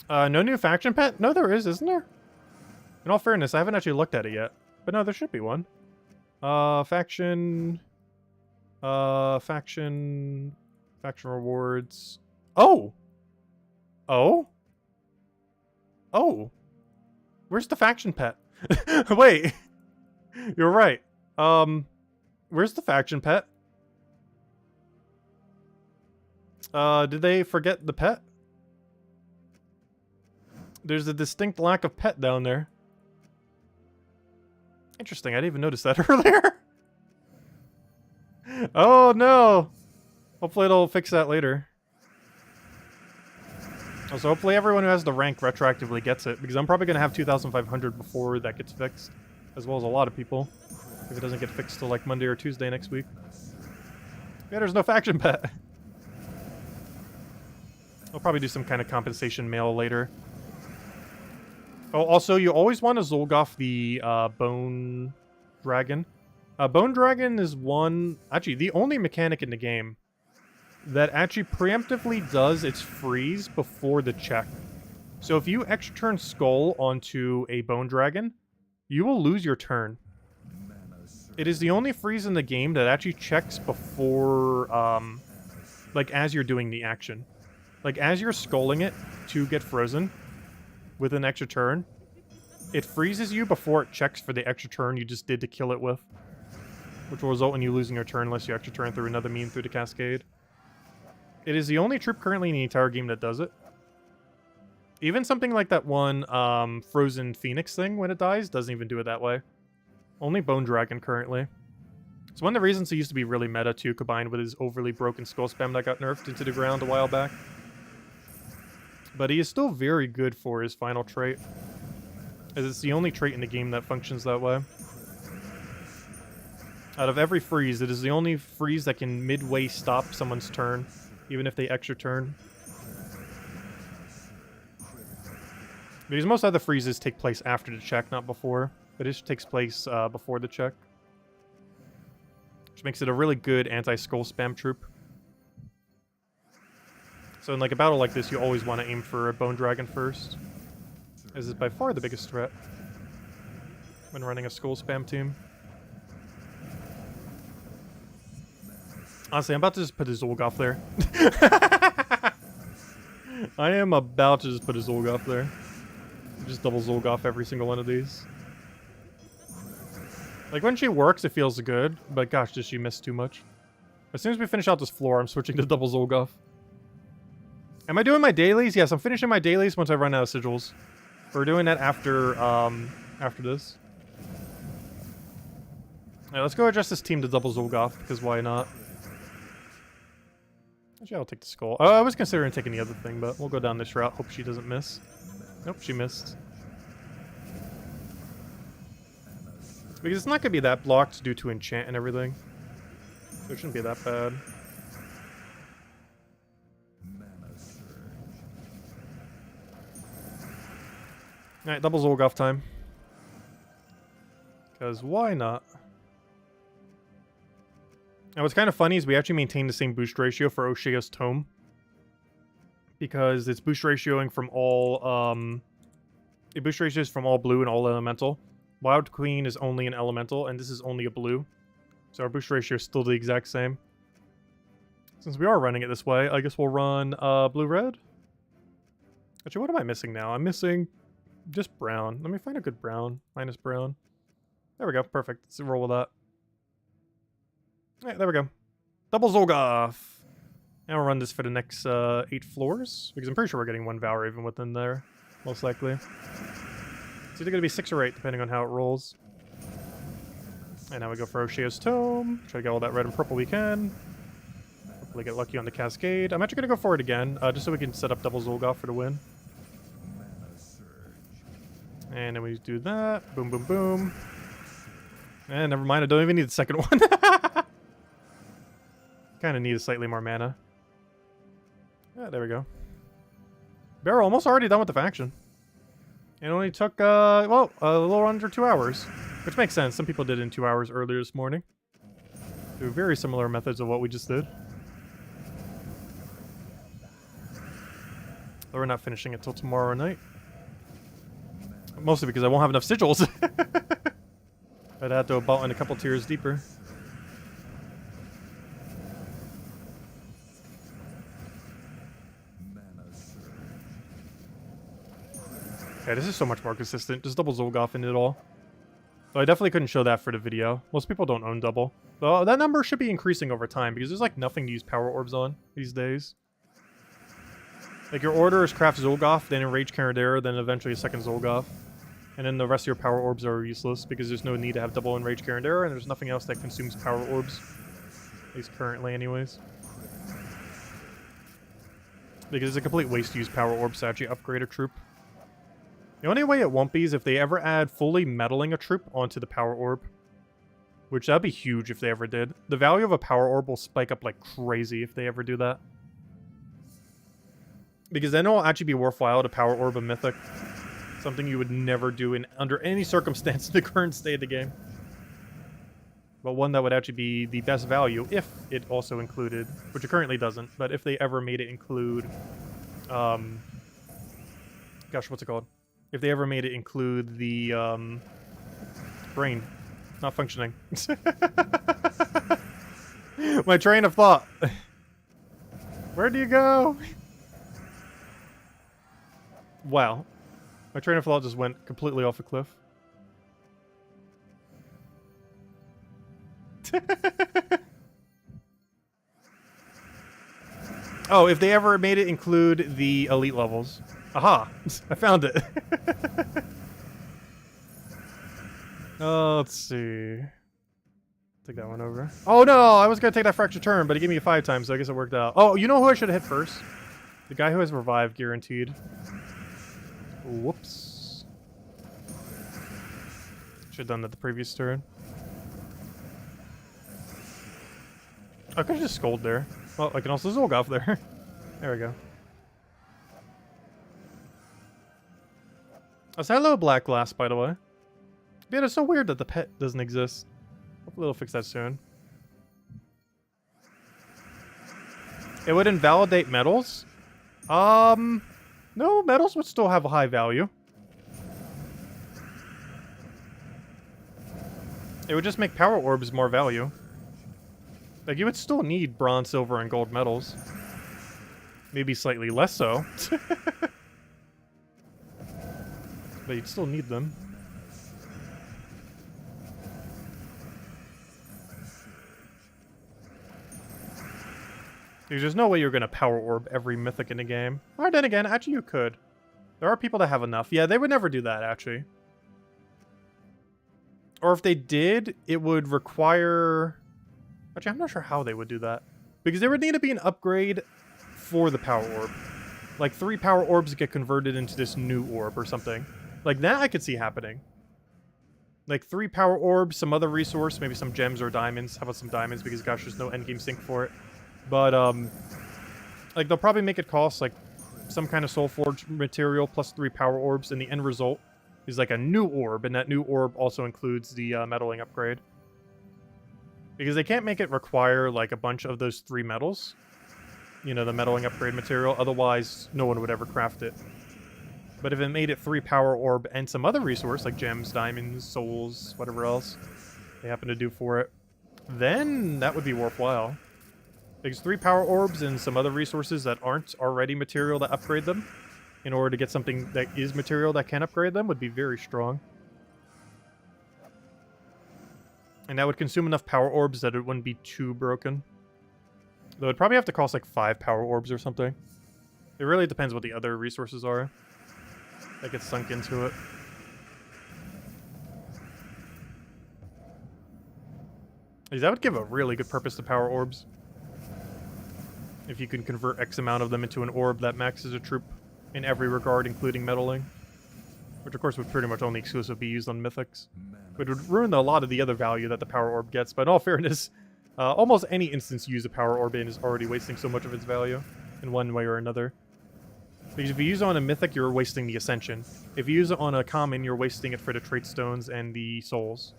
Speaker 1: No new faction pet? No, there is, isn't there? In all fairness, I haven't actually looked at it yet. But no, there should be one. Faction rewards. Oh! Oh? Oh! Where's the faction pet? Wait! You're right. Where's the faction pet? Did they forget the pet? There's a distinct lack of pet down there. Interesting, I didn't even notice that earlier. Oh no! Hopefully it'll fix that later. Also, hopefully everyone who has the rank retroactively gets it, because I'm probably going to have 2,500 before that gets fixed. As well as a lot of people. If it doesn't get fixed till like Monday or Tuesday next week. Yeah, there's no faction pet. I'll probably do some kind of compensation mail later. Oh, also, you always want to Zul'Goth the Bone Dragon. Bone Dragon is actually, the only mechanic in the game that actually preemptively does its freeze before the check. So if you extra turn Skull onto a Bone Dragon, you will lose your turn. It is the only freeze in the game that actually checks before, like, as you're doing the action. Like, as you're sculling it to get frozen with an extra turn, it freezes you before it checks for the extra turn you just did to kill it with. Which will result in you losing your turn unless you extra turn through another mean through the cascade. It is the only troop currently in the entire game that does it. Even something like that one Frozen Phoenix thing when it dies doesn't even do it that way. Only Bone Dragon currently. It's one of the reasons he used to be really meta too, combined with his overly broken skull spam that got nerfed into the ground a while back. But he is still very good for his final trait, as it's the only trait in the game that functions that way. Out of every freeze, it is the only freeze that can midway stop someone's turn, even if they extra turn. Because most other freezes take place after the check, not before. But it takes place before the check. Which makes it a really good anti-skull spam troop. So in like a battle like this, you always want to aim for a Bone Dragon first. As it's by far the biggest threat when running a skull spam team. Honestly, I'm about to just put a Zul'Goth there. I am about to just put a Zul'Goth there. Just double Zul'Goth every single one of these. Like, when she works, it feels good, but gosh, does she miss too much. As soon as we finish out this floor, I'm switching to double Zul'Goth. Am I doing my dailies? Yes, I'm finishing my dailies once I run out of sigils. We're doing that after, after this. Alright, let's go adjust this team to double Zul'Goth, because why not? Actually, I'll take the skull. Oh, I was considering taking the other thing, but we'll go down this route. Hope she doesn't miss. Nope, she missed. Because it's not going to be that blocked due to enchant and everything. So it shouldn't be that bad. Alright, double Zul'Goth time. Because why not? And what's kind of funny is we actually maintain the same boost ratio for O'Shea's Tome. Because it's boost ratioing from all, it boost ratios from all blue and all elemental. Wild Queen is only an elemental, and this is only a blue. So our boost ratio is still the exact same. Since we are running it this way, I guess we'll run blue-red. Actually, what am I missing now? I'm missing just brown. Let me find a good brown. Minus brown. There we go. Perfect. Let's roll with that. Alright, there we go. Double Zul'Goth. Now we'll run this for the next 8 floors, because I'm pretty sure we're getting one Valor even within there. Most likely. It's either going to be 6 or 8, depending on how it rolls. And now we go for O'Shea's Tome. Try to get all that red and purple we can. Hopefully get lucky on the Cascade. I'm actually going to go for it again, just so we can set up double Zul'Goth for the win. And then we do that. Boom, boom, boom. And never mind, I don't even need the second one. Kind of need a slightly more mana. Yeah, there we go. Barrel almost already done with the faction. It only took, well, a little under 2 hours. Which makes sense. Some people did it in 2 hours earlier this morning. Through very similar methods of what we just did. But we're not finishing it till tomorrow night. Mostly because I won't have enough sigils. I'd have to about in a couple tiers deeper. Okay, this is so much more consistent. Just double Zul'Goth in it all. So I definitely couldn't show that for the video. Most people don't own double. Though that number should be increasing over time because there's like nothing to use power orbs on these days. Like your order is craft Zul'Goth, then Enrage Caradera, then eventually a second Zul'Goth. And then the rest of your power orbs are useless because there's no need to have double Enrage Caradera and there's nothing else that consumes power orbs. At least currently anyways. Because it's a complete waste to use power orbs to actually upgrade a troop. The only way it won't be is if they ever add fully meddling a troop onto the power orb. Which that'd be huge if they ever did. The value of a power orb will spike up like crazy if they ever do that. Because then it'll actually be worthwhile to power orb a mythic. Something you would never do in under any circumstance in the current state of the game. But one that would actually be the best value if it also included, which it currently doesn't, but if they ever made it include Gosh, what's it called? If they ever made it include the brain not functioning. My train of thought. Where do you go? Wow. My train of thought just went completely off a cliff. Oh, if they ever made it include the elite levels. Aha! I found it. Let's see. Take that one over. Oh no! I was gonna take that fracture turn, but it gave me a 5 times, so I guess it worked out. Oh, you know who I should have hit first? The guy who has revive guaranteed. Whoops. Should have done that the previous turn. I could have just scolded there. Well, I can also Zul'Goth there. There we go. Oh, say hello, Black Glass, by the way. Man, it's so weird that the pet doesn't exist. Hopefully they'll fix that soon. It would invalidate metals? No, metals would still have a high value. It would just make power orbs more value. Like, you would still need bronze, silver, and gold metals. Maybe slightly less so. But you'd still need them. There's no way you're going to power orb every mythic in the game. Or then again, actually you could. There are people that have enough. Yeah, they would never do that, actually. Or if they did, it would require... Actually, I'm not sure how they would do that. Because there would need to be an upgrade for the power orb. Like 3 power orbs get converted into this new orb or something. Like that I could see happening. Like 3 power orbs, some other resource, maybe some gems or diamonds. How about some diamonds? Because gosh, there's no endgame sync for it. But, like, they'll probably make it cost, like, some kind of soul forge material plus 3 power orbs, and the end result is, like, a new orb, and that new orb also includes the, metalling upgrade. Because they can't make it require, like, a bunch of those 3 metals. You know, the metalling upgrade material, otherwise no one would ever craft it. But if it made it 3 power orb and some other resource, like gems, diamonds, souls, whatever else they happen to do for it, then that would be worthwhile. Because 3 power orbs and some other resources that aren't already material that upgrade them, in order to get something that is material that can upgrade them, would be very strong. And that would consume enough power orbs that it wouldn't be too broken. Though it'd probably have to cost like 5 power orbs or something. It really depends what the other resources are that get sunk into it. That would give a really good purpose to power orbs. If you can convert X amount of them into an orb that maxes a troop in every regard, including metalling. Which, of course, would pretty much only exclusively be used on mythics. But it would ruin a lot of the other value that the power orb gets. But in all fairness, almost any instance you use a power orb in is already wasting so much of its value in one way or another. Because if you use it on a mythic, you're wasting the Ascension. If you use it on a common, you're wasting it for the trait stones and the souls.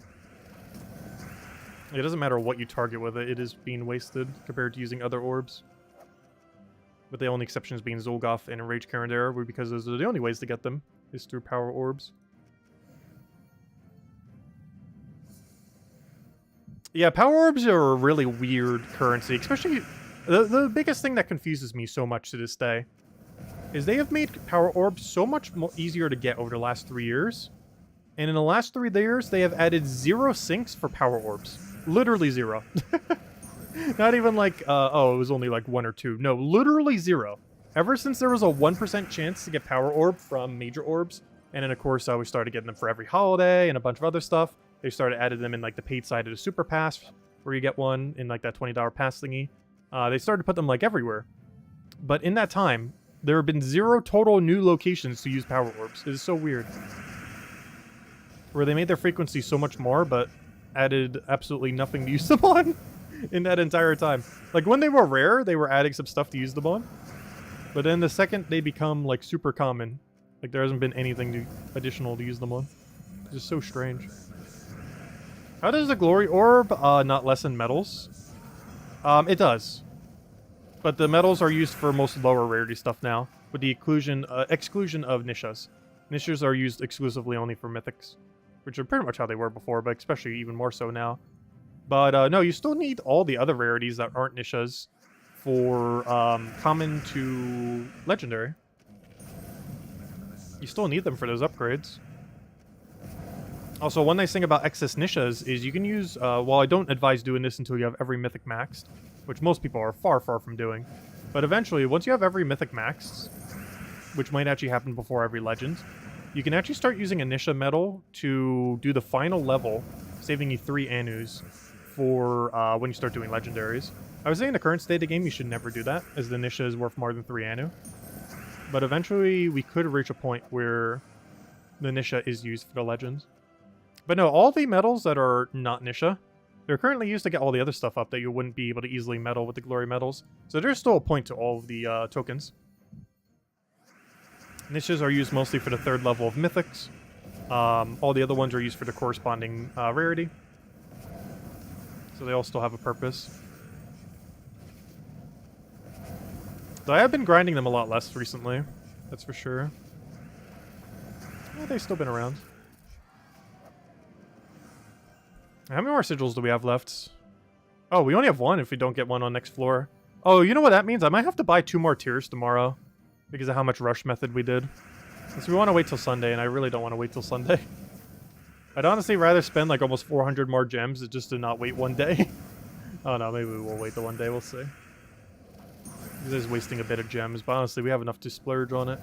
Speaker 1: It doesn't matter what you target with it, it is being wasted compared to using other orbs. With the only exceptions being Zul'Goth and Enraged Carandera, because those are the only ways to get them, is through power orbs. Yeah, power orbs are a really weird currency, especially... The biggest thing that confuses me so much to this day is they have made power orbs so much more easier to get over the last 3 years. And in the last 3 years, they have added 0 sinks for power orbs. Literally 0. Not even like, oh, it was only like 1 or 2. No, literally 0. Ever since there was a 1% chance to get power orb from major orbs, and then of course we started getting them for every holiday and a bunch of other stuff, they started adding them in like the paid side of the super pass, where you get one in like that $20 pass thingy. They started to put them like everywhere. But in that time, there have been 0 total new locations to use power orbs. It is so weird. Where they made their frequency so much more, but added absolutely nothing to use them on in that entire time. Like, when they were rare, they were adding some stuff to use them on. But then the second they become, like, super common, like, there hasn't been anything additional to use them on. It's just so strange. How does the Glory Orb not lessen metals? It does. But the metals are used for most lower rarity stuff now. with the exclusion of Nishas. Nishas are used exclusively only for mythics, which are pretty much how they were before, but especially even more so now. But no, you still need all the other rarities that aren't Nishas for common to legendary. You still need them for those upgrades. Also, one nice thing about excess Nishas is you can use, while I don't advise doing this until you have every mythic maxed, which most people are far, far from doing, but eventually, once you have every mythic maxed, which might actually happen before every legend, you can actually start using a Nisha medal to do the final level, saving you 3 Anus for when you start doing legendaries. I would say in the current state of the game, you should never do that, as the Nisha is worth more than 3 Anu. But eventually, we could reach a point where the Nisha is used for the legends. But no, all the medals that are not Nisha, they're currently used to get all the other stuff up that you wouldn't be able to easily medal with the glory medals. So there's still a point to all of the tokens. Nishas are used mostly for the 3rd level of mythics. All the other ones are used for the corresponding rarity. So they all still have a purpose. Though I have been grinding them a lot less recently, that's for sure. Yeah, they've still been around. How many more sigils do we have left? Oh, we only have 1 if we don't get one on next floor. Oh, you know what that means? I might have to buy 2 more tiers tomorrow because of how much rush method we did. So we want to wait till Sunday, and I really don't want to wait till Sunday. I'd honestly rather spend like almost 400 more gems just to not wait one day. Oh no, maybe we will wait the one day, we'll see. This is wasting a bit of gems, but honestly, we have enough to splurge on it.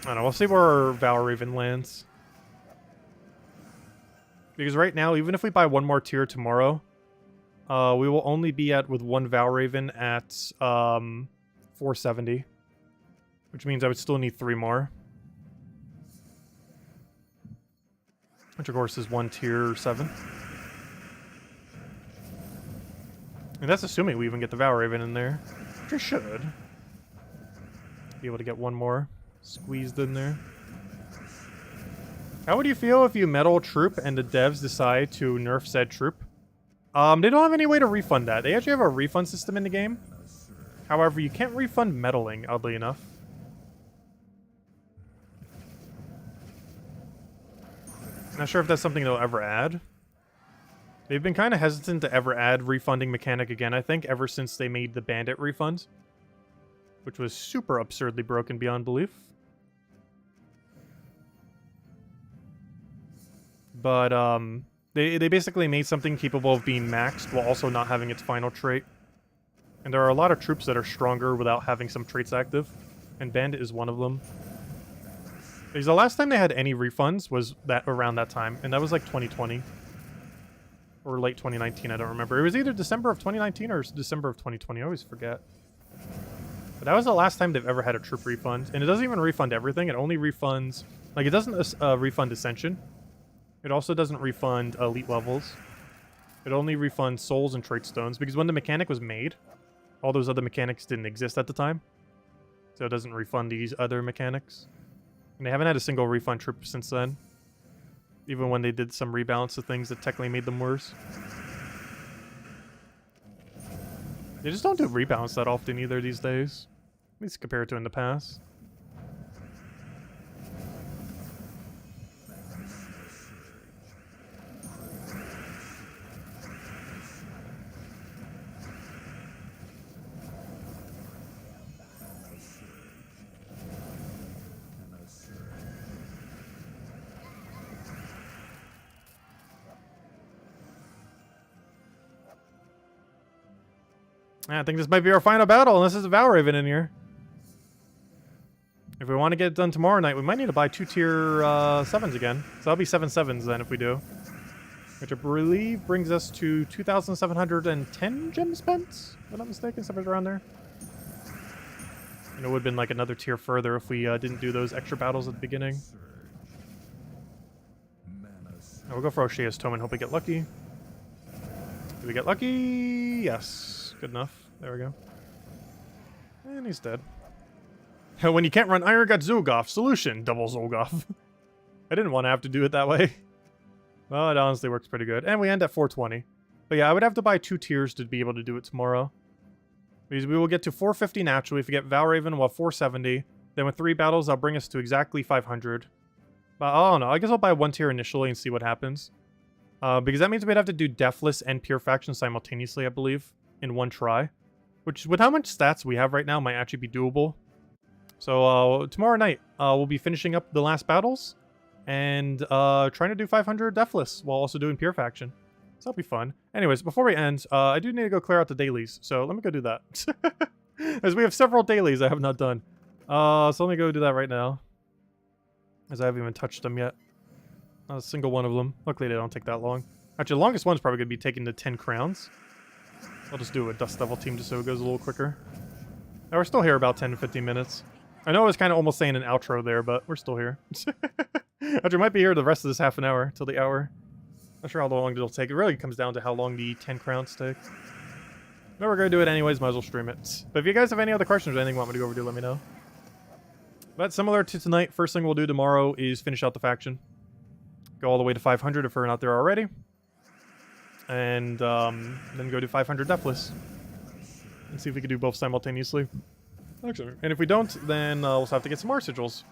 Speaker 1: I don't know, we'll see where our Valraven lands. Because right now, even if we buy 1 more tier tomorrow, we will only be with 1 Valraven at 470. Which means I would still need 3 more. Which of course is 1 tier 7. And that's assuming we even get the Valraven in there. Which we should. Be able to get 1 more squeezed in there. How would you feel if you medal a troop and the devs decide to nerf said troop? They don't have any way to refund that. They actually have a refund system in the game. However, you can't refund meddling, oddly enough. Not sure if that's something they'll ever add. They've been kind of hesitant to ever add refunding mechanic again, I think, ever since they made the bandit refund. Which was super absurdly broken beyond belief. But, they basically made something capable of being maxed while also not having its final trait. And there are a lot of troops that are stronger without having some traits active. And bandit is one of them. Because the last time they had any refunds was around that time. And that was like 2020. Or late 2019, I don't remember. It was either December of 2019 or December of 2020. I always forget. But that was the last time they've ever had a troop refund. And it doesn't even refund everything. It only refunds... Like, it doesn't refund Ascension. It also doesn't refund elite levels. It only refunds souls and trait stones. Because when the mechanic was made, all those other mechanics didn't exist at the time. So it doesn't refund these other mechanics. And they haven't had a single refund troop since then. Even when they did some rebalance of things that technically made them worse. They just don't do rebalance that often either these days. At least compared to in the past. I think this might be our final battle, unless there's a Valraven in here. If we want to get it done tomorrow night, we might need to buy 2 tier 7s again. So that'll be 7 7s then if we do. Which I believe brings us to 2,710 gems spent, if I'm not mistaken, somewhere around there. And it would have been like another tier further if we didn't do those extra battles at the beginning. Now we'll go for O'Shea's Tome and hope we get lucky. Did we get lucky? Yes. Good enough. There we go. And he's dead. When you can't run Iron Gut Zul'Goth, solution, double Zul'Goth. I didn't want to have to do it that way. Well, it honestly works pretty good. And we end at 420. But yeah, I would have to buy 2 tiers to be able to do it tomorrow. Because we will get to 450 naturally if we get Valraven, while 470. Then with 3 battles, that'll bring us to exactly 500. But I don't know. I guess I'll buy 1 tier initially and see what happens. Because that means we'd have to do Deathless and Pure Faction simultaneously, I believe, in 1 try. Which, with how much stats we have right now, might actually be doable. So tomorrow night, we'll be finishing up the last battles. And trying to do 500 Deathless while also doing Pure Faction. So that'll be fun. Anyways, before we end, I do need to go clear out the dailies. So let me go do that. As we have several dailies I have not done. So let me go do that right now. As I haven't even touched them yet. Not a single one of them. Luckily they don't take that long. Actually, the longest one's probably going to be taking the 10 crowns. I'll just do a Dust Devil team just so it goes a little quicker. Now we're still here about 10 to 15 minutes. I know I was kind of almost saying an outro there, but we're still here. Actually, might be here the rest of this half an hour, till the hour. Not sure how long it'll take. It really comes down to how long the 10 crowns take. But we're going to do it anyways, might as well stream it. But if you guys have any other questions or anything you want me to go over to, let me know. But similar to tonight, first thing we'll do tomorrow is finish out the faction. Go all the way to 500 if we're not there already. And then go to 500 Deathless. And see if we can do both simultaneously. Actually, and if we don't, then we'll have to get some more sigils.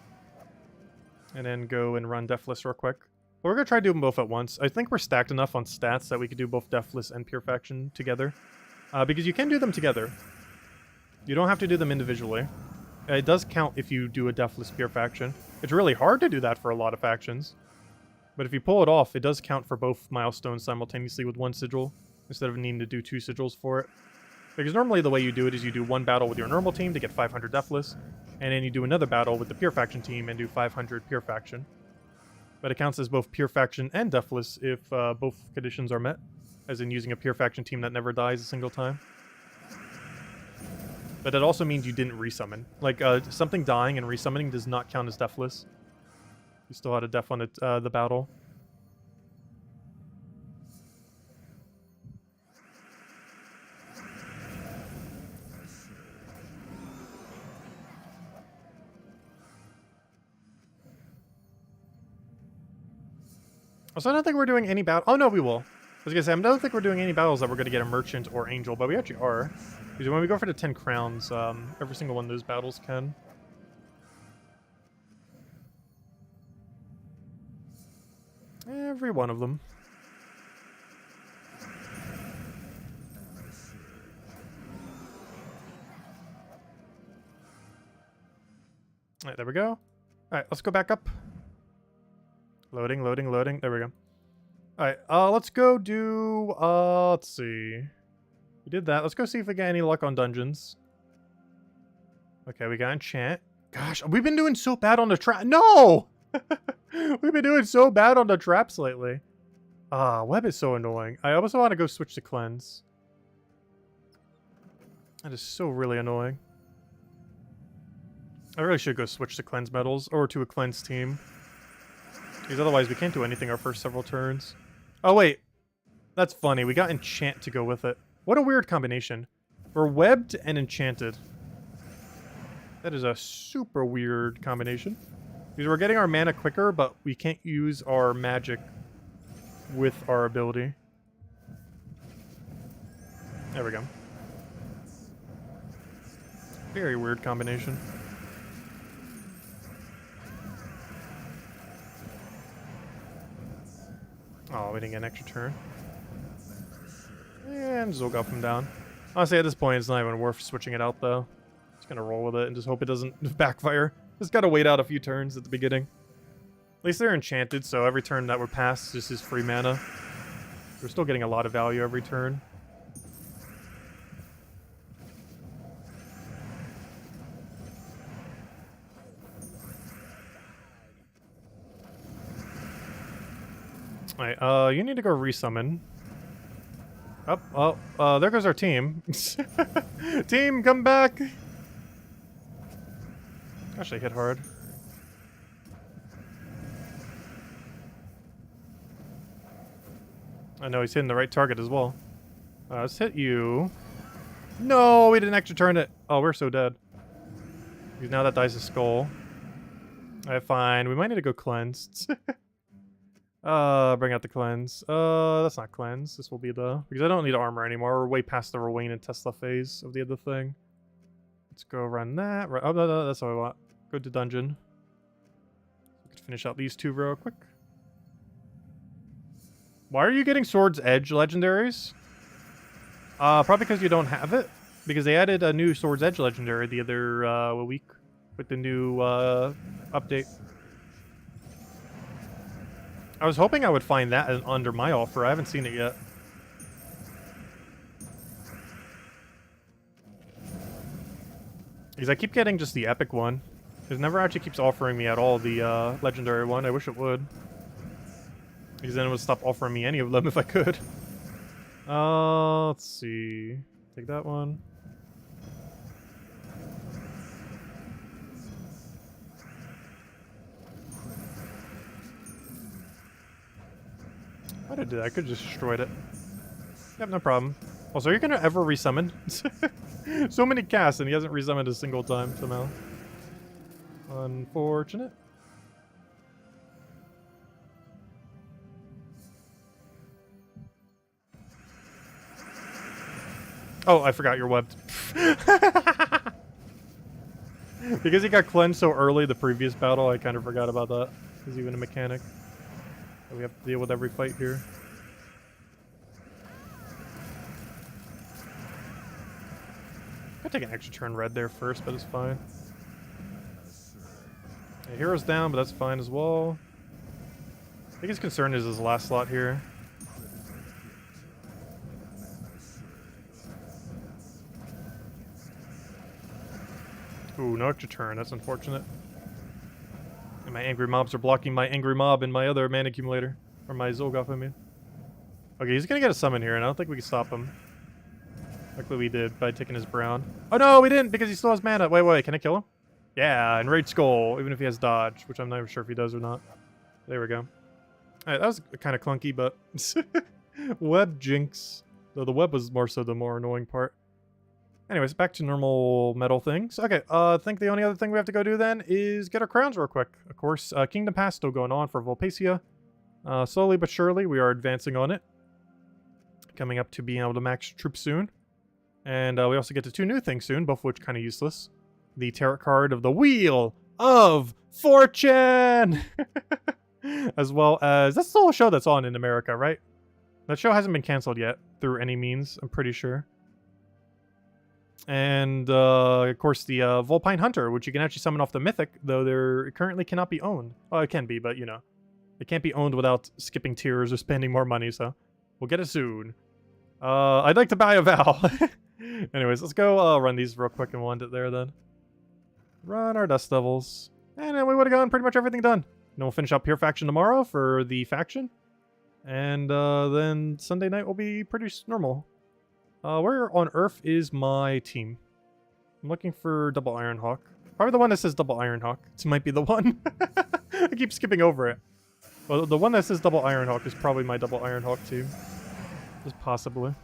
Speaker 1: And then go and run Deathless real quick. But we're going to try to do them both at once. I think we're stacked enough on stats that we could do both Deathless and Pure Faction together. Because you can do them together. You don't have to do them individually. It does count if you do a Deathless Pure Faction. It's really hard to do that for a lot of factions. But if you pull it off, it does count for both milestones simultaneously with 1 sigil, instead of needing to do 2 sigils for it. Because normally the way you do it is you do 1 battle with your normal team to get 500 Deathless, and then you do another battle with the Pure Faction team and do 500 Pure Faction. But it counts as both Pure Faction and Deathless if both conditions are met, as in using a Pure Faction team that never dies a single time. But it also means you didn't resummon. Like, something dying and resummoning does not count as Deathless. You still had a def on the battle. Also, I don't think we're doing any battle. Oh, no, we will. I was going to say, I don't think we're doing any battles that we're going to get a Merchant or Angel, but we actually are. Because when we go for the 10 crowns, every single one of those battles can. Every one of them. Alright, there we go. Alright, let's go back up. Loading, loading, loading. There we go. Alright, let's go do, let's see. We did that. Let's go see if we get any luck on dungeons. Okay, we got enchant. Gosh, we've been doing so bad on the trap. No! We've been doing so bad on the traps lately. Web is so annoying. I also want to go switch to cleanse. That is so really annoying. I really should go switch to cleanse medals or to a cleanse team. Because otherwise we can't do anything our first several turns. Oh wait, that's funny. We got enchant to go with it. What a weird combination. We're webbed and enchanted. That is a super weird combination. Because we're getting our mana quicker, but we can't use our magic with our ability. There we go. Very weird combination. Oh, we didn't get an extra turn. And Zul'Goth him down. Honestly, at this point, it's not even worth switching it out, though. Just gonna roll with it and just hope it doesn't backfire. Just gotta wait out a few turns at the beginning. At least they're enchanted, so every turn that we're past just is free mana. We're still getting a lot of value every turn. Alright, you need to go resummon. Oh, there goes our team. Team, come back! Gosh, they hit hard. I know he's hitting the right target as well. Let's hit you. No, we didn't actually turn it. Oh, we're so dead. Because now that dies a skull. Alright, fine. We might need to go cleanse. Bring out the cleanse. That's not cleanse. This will be the... Because I don't need armor anymore. We're way past the Wayne and Tesla phase of the other thing. Let's go run that. Oh, no, that's what I want. Go to dungeon. We could finish out these two real quick. Why are you getting Sword's Edge legendaries? Probably because you don't have it. Because they added a new Sword's Edge legendary the other week with the new update. I was hoping I would find that under my offer. I haven't seen it yet. Because I keep getting just the epic one. It never actually keeps offering me at all the legendary one. I wish it would. Because then it would stop offering me any of them if I could. Let's see. Take that one. Why did I do that? I could have just destroyed it. Yep, no problem. Also, are you gonna ever resummon? So many casts and he hasn't resummoned a single time somehow. Unfortunate. Oh, I forgot you're webbed. Because he got cleansed so early the previous battle, I kind of forgot about that. He's even a mechanic that we have to deal with every fight here. I'll take an extra turn red there first, but it's fine. Yeah, hero's down, but that's fine as well. I think his concern is his last slot here. Ooh, no extra turn. That's unfortunate. And my angry mobs are blocking my angry mob and my other mana accumulator. Or my Zul'Goth, I mean. Okay, he's gonna get a summon here, and I don't think we can stop him. Luckily we did by taking his brown. Oh no, we didn't, because he still has mana. Wait, can I kill him? Yeah, Enraged Skull, even if he has dodge, which I'm not even sure if he does or not. There we go. Alright, that was kind of clunky, but... Web jinx. Though the web was more so the more annoying part. Anyways, back to normal metal things. Okay, I think the only other thing we have to go do then is get our crowns real quick. Of course, Kingdom Pass still going on for Volpacia. Slowly but surely, we are advancing on it. Coming up to being able to max troops soon. And we also get to two new things soon, both of which kind of useless. The tarot card of the Wheel of Fortune! As well as... That's still a show that's on in America, right? That show hasn't been canceled yet, through any means, I'm pretty sure. And, of course, the Vulpine Hunter, which you can actually summon off the Mythic, though it currently cannot be owned. Oh, it can be, but, you know. It can't be owned without skipping tiers or spending more money, so... We'll get it soon. I'd like to buy a Vow. Anyways, let's go run these real quick and we'll end it there, then. Run our Dust Devils. And then we would have gotten pretty much everything done. Then we'll finish up Pure Faction tomorrow for the faction. And then Sunday night will be pretty normal. Where on Earth is my team? I'm looking for Double Ironhawk. Probably the one that says Double Ironhawk. This might be the one. I keep skipping over it. Well, the one that says Double Ironhawk is probably my Double Ironhawk team. Just possibly.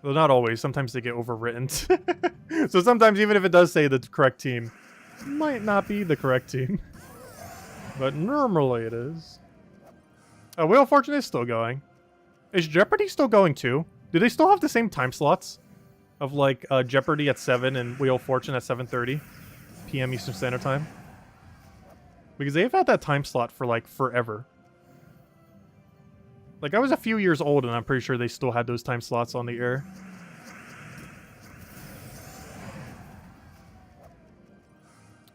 Speaker 1: Well, not always. Sometimes they get overwritten. So sometimes, even if it does say the correct team, it might not be the correct team. But normally it is. Wheel of Fortune is still going. Is Jeopardy still going too? Do they still have the same time slots? Of like Jeopardy at 7 and Wheel of Fortune at 7:30 p.m. Eastern Standard Time? Because they've had that time slot for like forever. Like I was a few years old and I'm pretty sure they still had those time slots on the air.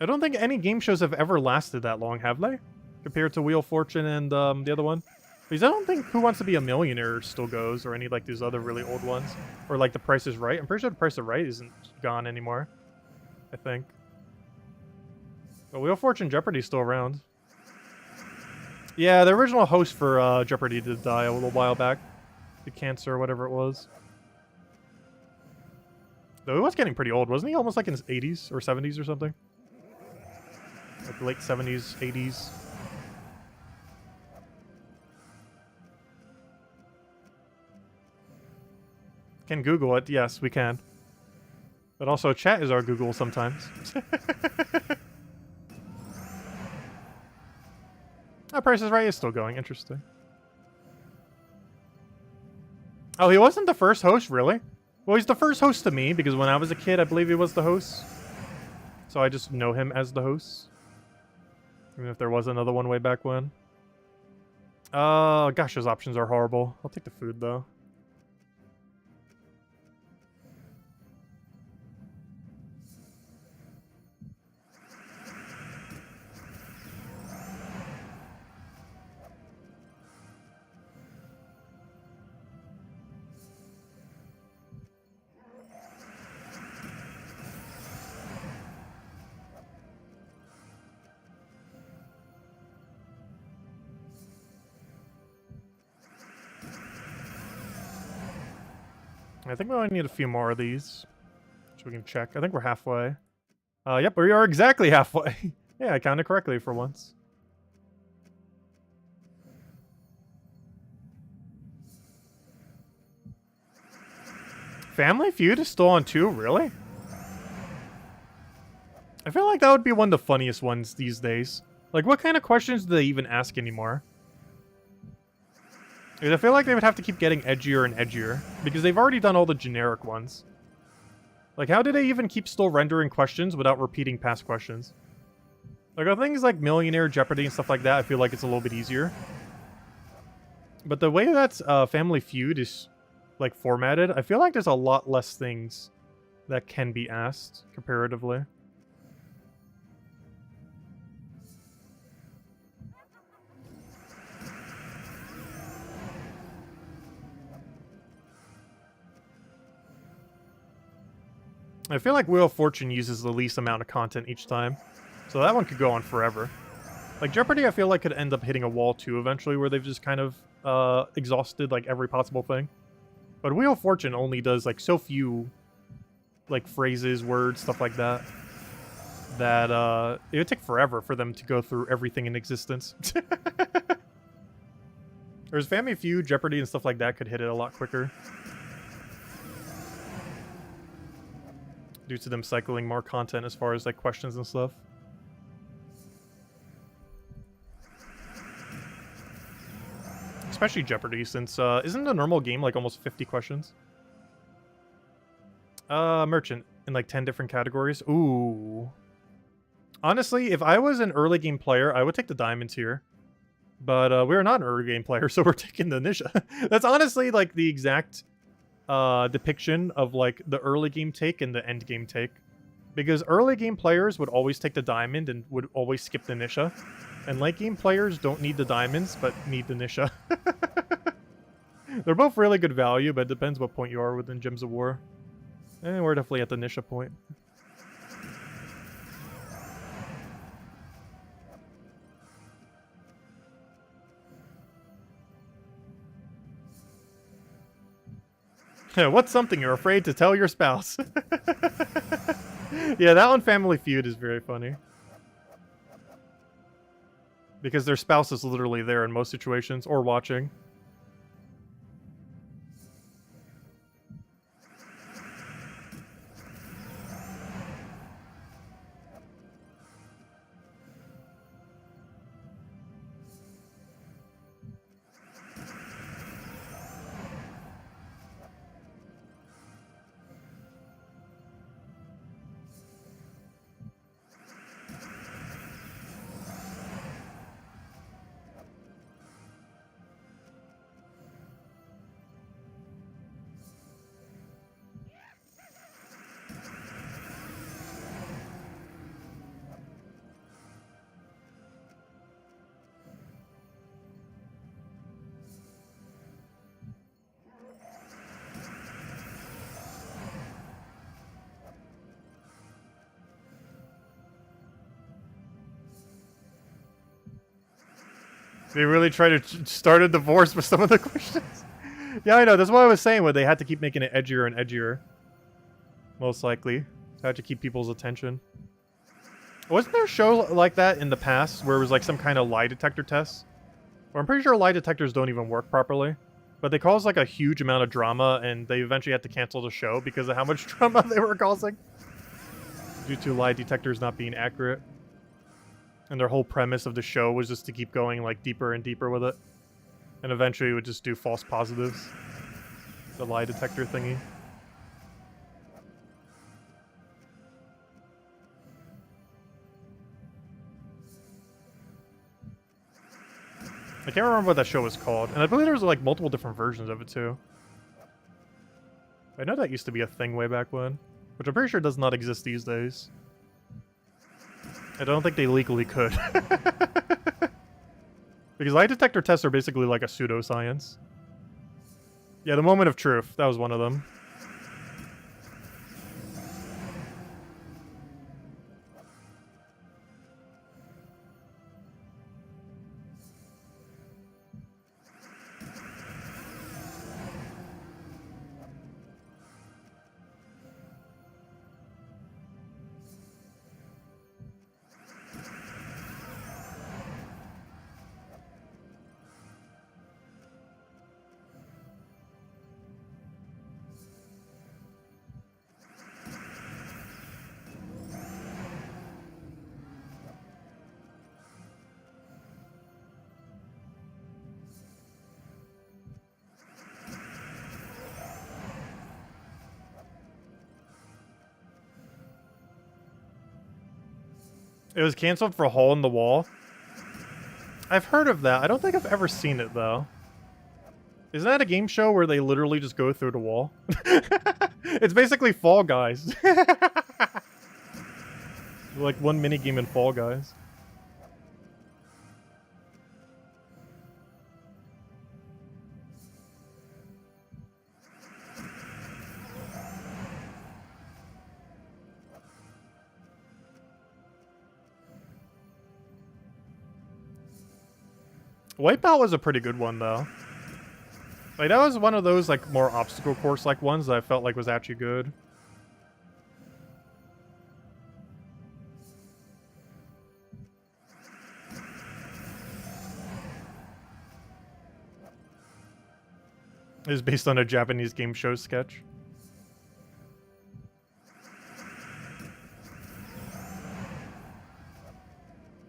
Speaker 1: I don't think any game shows have ever lasted that long, have they? Compared to Wheel of Fortune and the other one. Because I don't think Who Wants to Be a Millionaire still goes, or any like these other really old ones. Or like The Price is Right. I'm pretty sure The Price is Right isn't gone anymore. I think. But Wheel of Fortune Jeopardy's still around. Yeah, the original host for Jeopardy did die a little while back. The cancer or whatever it was. Though he was getting pretty old, wasn't he? Almost like in his 80s or 70s or something. Like late 70s, 80s. Can Google it? Yes, we can. But also, chat is our Google sometimes. Oh, Price is Right is still going. Interesting. Oh, he wasn't the first host, really? Well, he's the first host to me, because when I was a kid, I believe he was the host. So I just know him as the host. Even if there was another one way back when. Gosh, those options are horrible. I'll take the food, though. I think we only need a few more of these, so we can check. I think we're halfway. Yep, we are exactly halfway. Yeah, I counted correctly for once. Family Feud is still on 2, really? I feel like that would be one of the funniest ones these days. Like, what kind of questions do they even ask anymore? I feel like they would have to keep getting edgier and edgier, because they've already done all the generic ones. Like, how do they even keep still rendering questions without repeating past questions? Like, on things like Millionaire, Jeopardy, and stuff like that, I feel like it's a little bit easier. But the way that Family Feud is, like, formatted, I feel like there's a lot less things that can be asked, comparatively. I feel like Wheel of Fortune uses the least amount of content each time, so that one could go on forever. Like, Jeopardy, I feel like could end up hitting a wall too eventually, where they've just kind of exhausted, like, every possible thing. But Wheel of Fortune only does, like, so few, like, phrases, words, stuff like that, that it would take forever for them to go through everything in existence. Whereas Family Feud, Jeopardy, and stuff like that could hit it a lot quicker, due to them cycling more content as far as, like, questions and stuff. Especially Jeopardy, since, isn't a normal game, like, almost 50 questions? Merchant, in, like, 10 different categories. Ooh. Honestly, if I was an early game player, I would take the diamonds here. But, we're not an early game player, so we're taking the Nisha. That's honestly, like, the exact depiction of, like, the early game take and the end game take, because early game players would always take the diamond and would always skip the Nisha, and late game players don't need the diamonds but need the Nisha. They're both really good value, but it depends what point you are within Gems of War, and we're definitely at the Nisha point. What's something you're afraid to tell your spouse? Yeah, that one, Family Feud, is very funny. Because their spouse is literally there in most situations, or watching. They really try to start a divorce with some of the questions. Yeah, I know. That's what I was saying, where they had to keep making it edgier and edgier. Most likely. They had to keep people's attention. Wasn't there a show like that in the past, where it was like some kind of lie detector test? Or I'm pretty sure lie detectors don't even work properly. But they caused like a huge amount of drama, and they eventually had to cancel the show because of how much drama they were causing. Due to lie detectors not being accurate. And their whole premise of the show was just to keep going like deeper and deeper with it. And eventually it would just do false positives. The lie detector thingy. I can't remember what that show was called. And I believe there was like multiple different versions of it too. I know that used to be a thing way back when. Which I'm pretty sure does not exist these days. I don't think they legally could. Because lie detector tests are basically like a pseudoscience. Yeah, the moment of truth. That was one of them. It was canceled for a hole in the wall. I've heard of that. I don't think I've ever seen it, though. Isn't that a game show where they literally just go through the wall? It's basically Fall Guys. Like one minigame in Fall Guys. Wipeout was a pretty good one, though. Like, that was one of those, like, more obstacle course-like ones that I felt like was actually good. It is based on a Japanese game show sketch.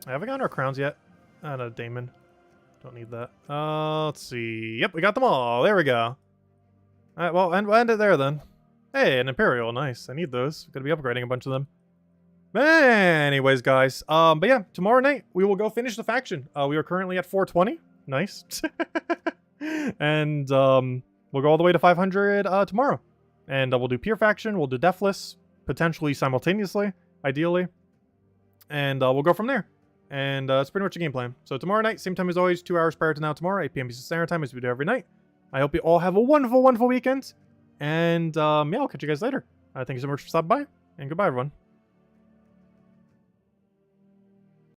Speaker 1: Have we gotten our crowns yet? No, Damon. Don't need that. Let's see. Yep, we got them all. There we go. Alright, well, we'll end it there then. Hey, an Imperial. Nice. I need those. Gonna be upgrading a bunch of them. Anyways, guys. But yeah, tomorrow night, we will go finish the faction. We are currently at 420. Nice. And, we'll go all the way to 500, tomorrow. And we'll do Pure Faction. We'll do Deathless. Potentially simultaneously. Ideally. And, we'll go from there. And that's pretty much the game plan. So tomorrow night, same time as always, 2 hours prior to now tomorrow, 8 p.m. Eastern Standard Time, as we do every night. I hope you all have a wonderful, wonderful weekend. And yeah, I'll catch you guys later. Thank you so much for stopping by, and goodbye, everyone.